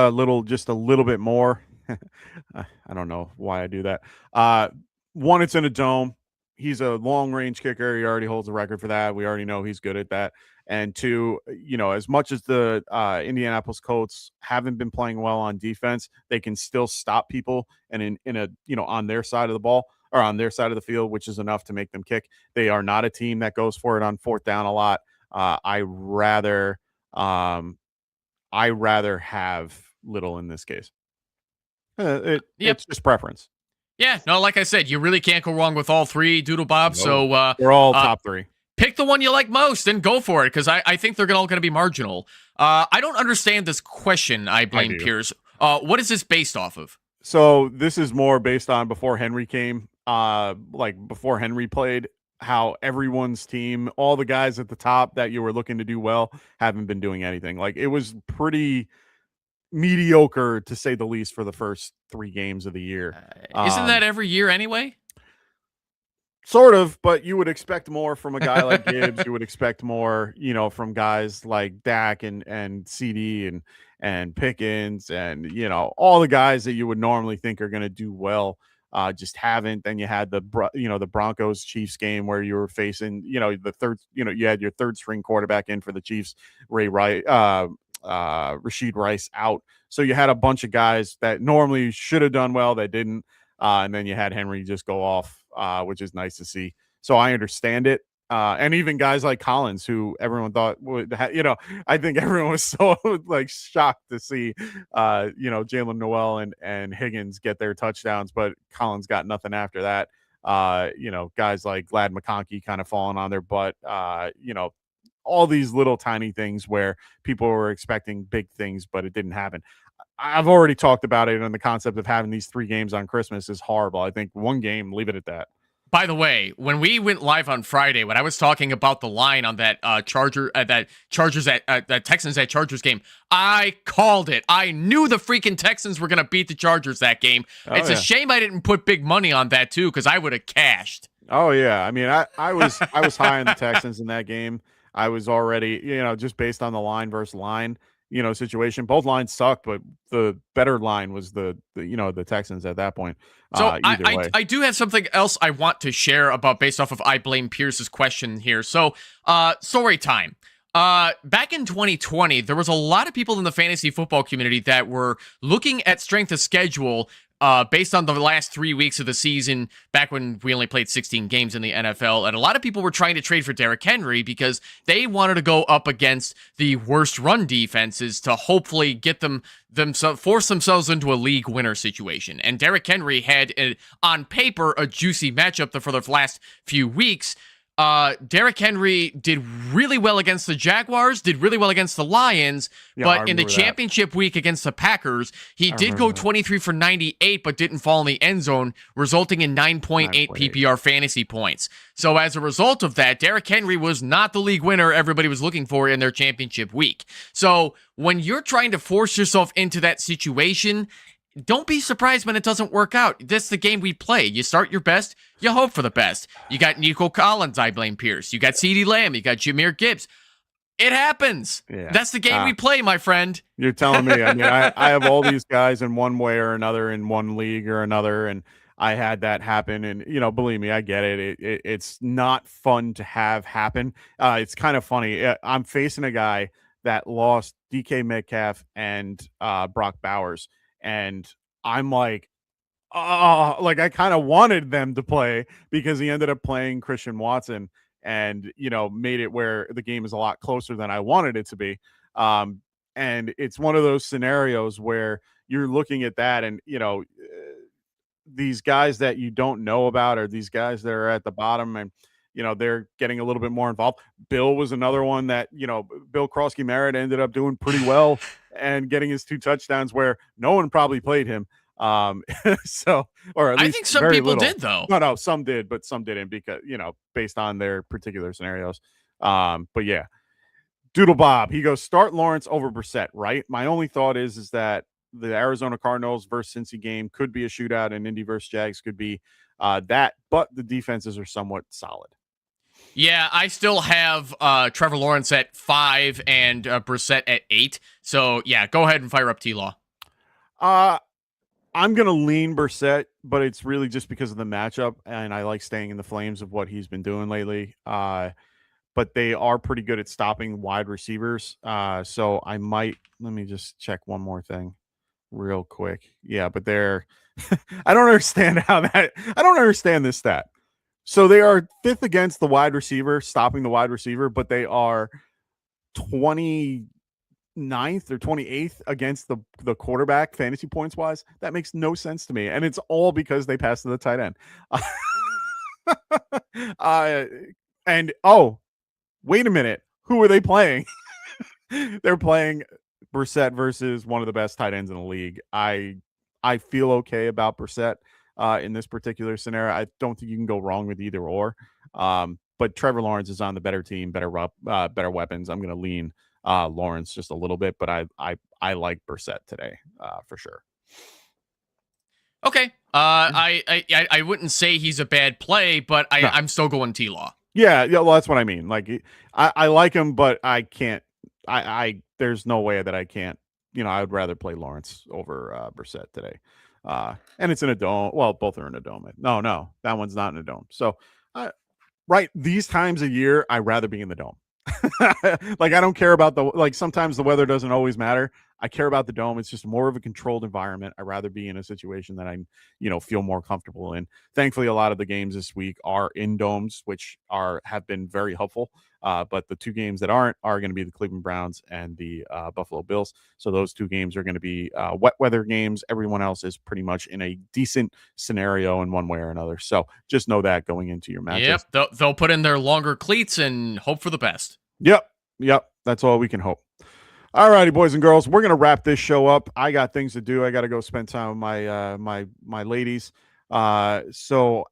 just a little bit more. I don't know why I do that. One, it's in a dome. He's a long range kicker. He already holds the record for that. We already know he's good at that. And two, as much as the Indianapolis Colts haven't been playing well on defense, they can still stop people and in a on their side of the ball or on their side of the field, which is enough to make them kick. They are not a team that goes for it on fourth down a lot. I rather have Little in this case. It's just preference.
Yeah, no, like I said, you really can't go wrong with all three, Doodle Bob.
No,
So
they're all top three.
Pick the one you like most and go for it, because I think they're all going to be marginal. I don't understand this question. I blame Pierce. What is this based off of?
So this is more based on before Henry came, before Henry played, how everyone's team, all the guys at the top that you were looking to do well, haven't been doing anything. Like, it was pretty mediocre, to say the least, for the first 3 games of the year.
Isn't that every year anyway?
Sort of, but you would expect more from a guy like Gibbs. You would expect more, from guys like Dak and CD and Pickens and, all the guys that you would normally think are going to do well. Just haven't. Then you had the Broncos Chiefs game where you were facing, the third, you had your third string quarterback in for the Chiefs, Rashid Rice out. So you had a bunch of guys that normally should have done well that didn't. And then you had Henry just go off, which is nice to see. So I understand it. And even guys like Collins, who everyone thought would, I think everyone was so shocked to see, Jalen Noel and Higgins get their touchdowns, but Collins got nothing after that. Guys like Glad McConkey kind of falling on their butt, all these little tiny things where people were expecting big things, but it didn't happen. I've already talked about it, and the concept of having these 3 games on Christmas is horrible. I think 1 game, leave it at that.
By the way, when we went live on Friday, when I was talking about the line on that Texans at Chargers game, I called it. I knew the freaking Texans were going to beat the Chargers that game. It's a shame I didn't put big money on that too, because I would have cashed.
Oh yeah, I mean, I was high on the Texans in that game. I was already, just based on the line versus line, situation. Both lines sucked, but the better line was the Texans at that point.
So I do have something else I want to share about based off of I Blame Pierce's question here. So story time. Back in 2020, there was a lot of people in the fantasy football community that were looking at strength of schedule based on the last 3 weeks of the season, back when we only played 16 games in the NFL. And a lot of people were trying to trade for Derrick Henry because they wanted to go up against the worst run defenses to hopefully get force themselves into a league winner situation. And Derrick Henry had, on paper, a juicy matchup for the last few weeks. Derrick Henry did really well against the Jaguars, did really well against the Lions, but in the championship week against the Packers, he did go 23 for 98, but didn't fall in the end zone, resulting in 9.8 PPR fantasy points. So as a result of that, Derrick Henry was not the league winner everybody was looking for in their championship week. So when you're trying to force yourself into that situation, don't be surprised when it doesn't work out. That's the game we play. You start your best, you hope for the best. You got Nico Collins, I Blame Pierce. You got CeeDee Lamb, you got Jahmyr Gibbs. It happens. Yeah. That's the game we play, my friend.
You're telling me. I mean, I have all these guys in one way or another in one league or another, and I had that happen. And, believe me, I get it. It's not fun to have happen. It's kind of funny. I'm facing a guy that lost DK Metcalf and Brock Bowers. And I'm like, I kind of wanted them to play because he ended up playing Christian Watson and, made it where the game is a lot closer than I wanted it to be. And it's one of those scenarios where you're looking at that and, these guys that you don't know about, or these guys that are at the bottom, and they're getting a little bit more involved. Bill was another one that, Bill Krosky-Merritt ended up doing pretty well and getting his 2 touchdowns where no one probably played him. So, or at
I
least
think some
very
people
little.
did, though.
No, some did, but some didn't because, based on their particular scenarios. But yeah, Doodle Bob, he goes, start Lawrence over Brissett, right? My only thought is that the Arizona Cardinals versus Cincy game could be a shootout, and Indy versus Jags could be that, but the defenses are somewhat solid.
Yeah, I still have Trevor Lawrence at 5 and Brissett at 8. So, yeah, go ahead and fire up T-Law.
I'm going to lean Brissett, but it's really just because of the matchup, and I like staying in the flames of what he's been doing lately. But they are pretty good at stopping wide receivers. So I might – let me just check one more thing real quick. Yeah, but they're – I don't understand I don't understand this stat. So they are 5th against the wide receiver, stopping the wide receiver, but they are 29th or 28th against the quarterback fantasy points wise. That makes no sense to me. And it's all because they pass to the tight end. Wait a minute. Who are they playing? They're playing Brissett versus one of the best tight ends in the league. I feel okay about Brissett in this particular scenario. I don't think you can go wrong with either or. But Trevor Lawrence is on the better team, better weapons. I'm going to lean Lawrence just a little bit, but I like Brissett today for sure.
Okay. I wouldn't say he's a bad play, but I'm still going T-Law.
Yeah, well, that's what I mean. Like, I like him, but I can't. There's no way that I can't. I would rather play Lawrence over Brissett today. And it's in a dome. Well, both are in a dome. No, that one's not in a dome. So, right, these times a year, I'd rather be in the dome. Like, I don't care about sometimes the weather doesn't always matter. I care about the dome. It's just more of a controlled environment. I'd rather be in a situation that I, feel more comfortable in. Thankfully, a lot of the games this week are in domes, which have been very helpful. But the 2 games that aren't are going to be the Cleveland Browns and the Buffalo Bills. So those 2 games are going to be wet weather games. Everyone else is pretty much in a decent scenario in one way or another. So just know that going into your matches.
Yep, they'll put in their longer cleats and hope for the best.
Yep. That's all we can hope. All righty, boys and girls, we're gonna wrap this show up. I got things to do. I got to go spend time with my ladies. So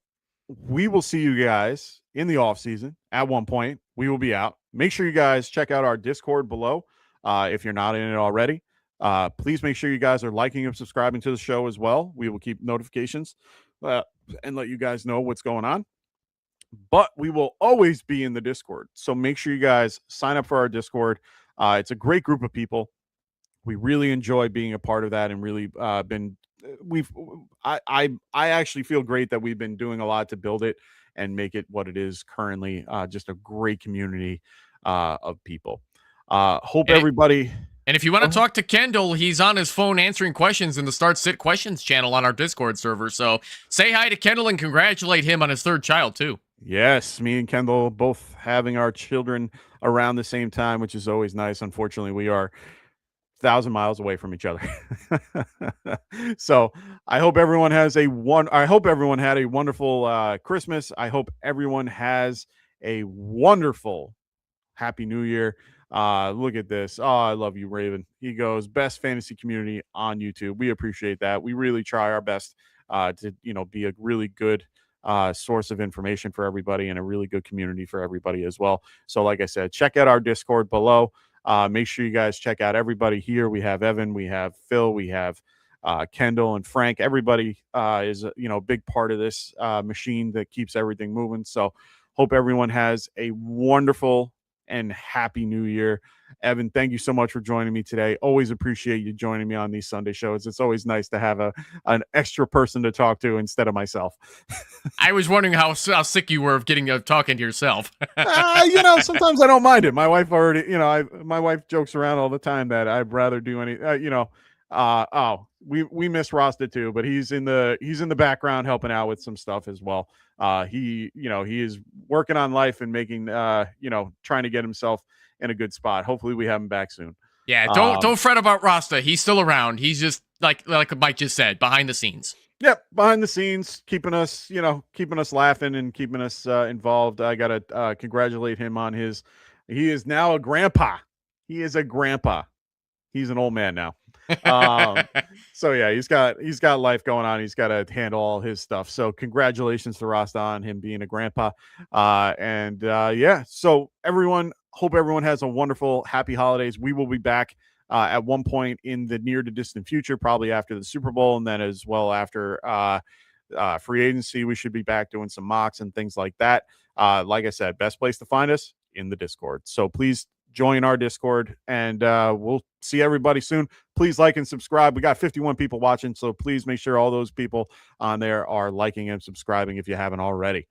we will see you guys in the off season. At one point, we will be out. Make sure you guys check out our Discord below if you're not in it already. Please make sure you guys are liking and subscribing to the show as well. We will keep notifications and let you guys know what's going on. But we will always be in the Discord. So make sure you guys sign up for our Discord. It's a great group of people. We really enjoy being a part of that and really I actually feel great that we've been doing a lot to build it and make it what it is currently. Just a great community of people. Hope everybody.
And if you want to talk to Kendall, he's on his phone answering questions in the Start Sit Questions channel on our Discord server. So say hi to Kendall and congratulate him on his 3rd child too.
Yes, me and Kendall both having our children around the same time, which is always nice. Unfortunately, we are 1,000 miles away from each other. So I hope everyone had a wonderful Christmas. I hope everyone has a wonderful Happy New Year. Look at this. Oh, I love you, Raven. He goes, best fantasy community on YouTube. We appreciate that. We really try our best to be a really good source of information for everybody and a really good community for everybody as well. So like I said, check out our Discord below. Make sure you guys check out everybody here. We have Evan, we have Phil, we have Kendall and Frank. Everybody is a big part of this machine that keeps everything moving. So hope everyone has a wonderful and happy New Year. Evan, thank you so much for joining me today. Always appreciate you joining me on these Sunday shows. It's always nice to have an extra person to talk to instead of myself.
I was wondering how sick you were of talking to yourself.
Sometimes I don't mind it. My wife my wife jokes around all the time that I'd rather do any, we miss Rasta too, but he's in the background helping out with some stuff as well. He is working on life and making, trying to get himself in a good spot. Hopefully we have him back soon.
Yeah, don't fret about Rasta. He's still around. He's just like Mike just said, behind the scenes.
Yep, behind the scenes, keeping us laughing and keeping us involved. I gotta congratulate him on he is now a grandpa. He is a grandpa. He's an old man now. So yeah, he's got life going on. He's got to handle all his stuff. So congratulations to Rasta on him being a grandpa. Yeah, so hope everyone has a wonderful, happy holidays. We will be back at one point in the near to distant future, probably after the Super Bowl, and then as well after free agency. We should be back doing some mocks and things like that. Like I said, best place to find us in the Discord. So please join our Discord, and we'll see everybody soon. Please like and subscribe. We got 51 people watching, so please make sure all those people on there are liking and subscribing if you haven't already.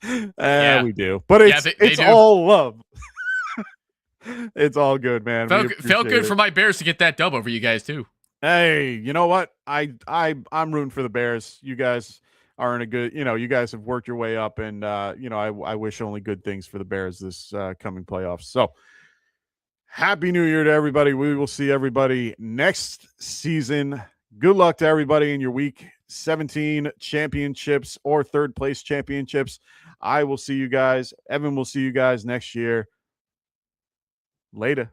We do, but it's
do.
all love. It's all good, man.
Felt good for my Bears to get that dub over you guys too.
Hey, you know what? I'm rooting for the Bears. You guys are in a good, you guys have worked your way up, and I wish only good things for the Bears this coming playoffs. So happy New Year to everybody. We will see everybody next season. Good luck to everybody in your week 17 championships or third place championships. I will see you guys. Evan will see you guys next year. Later.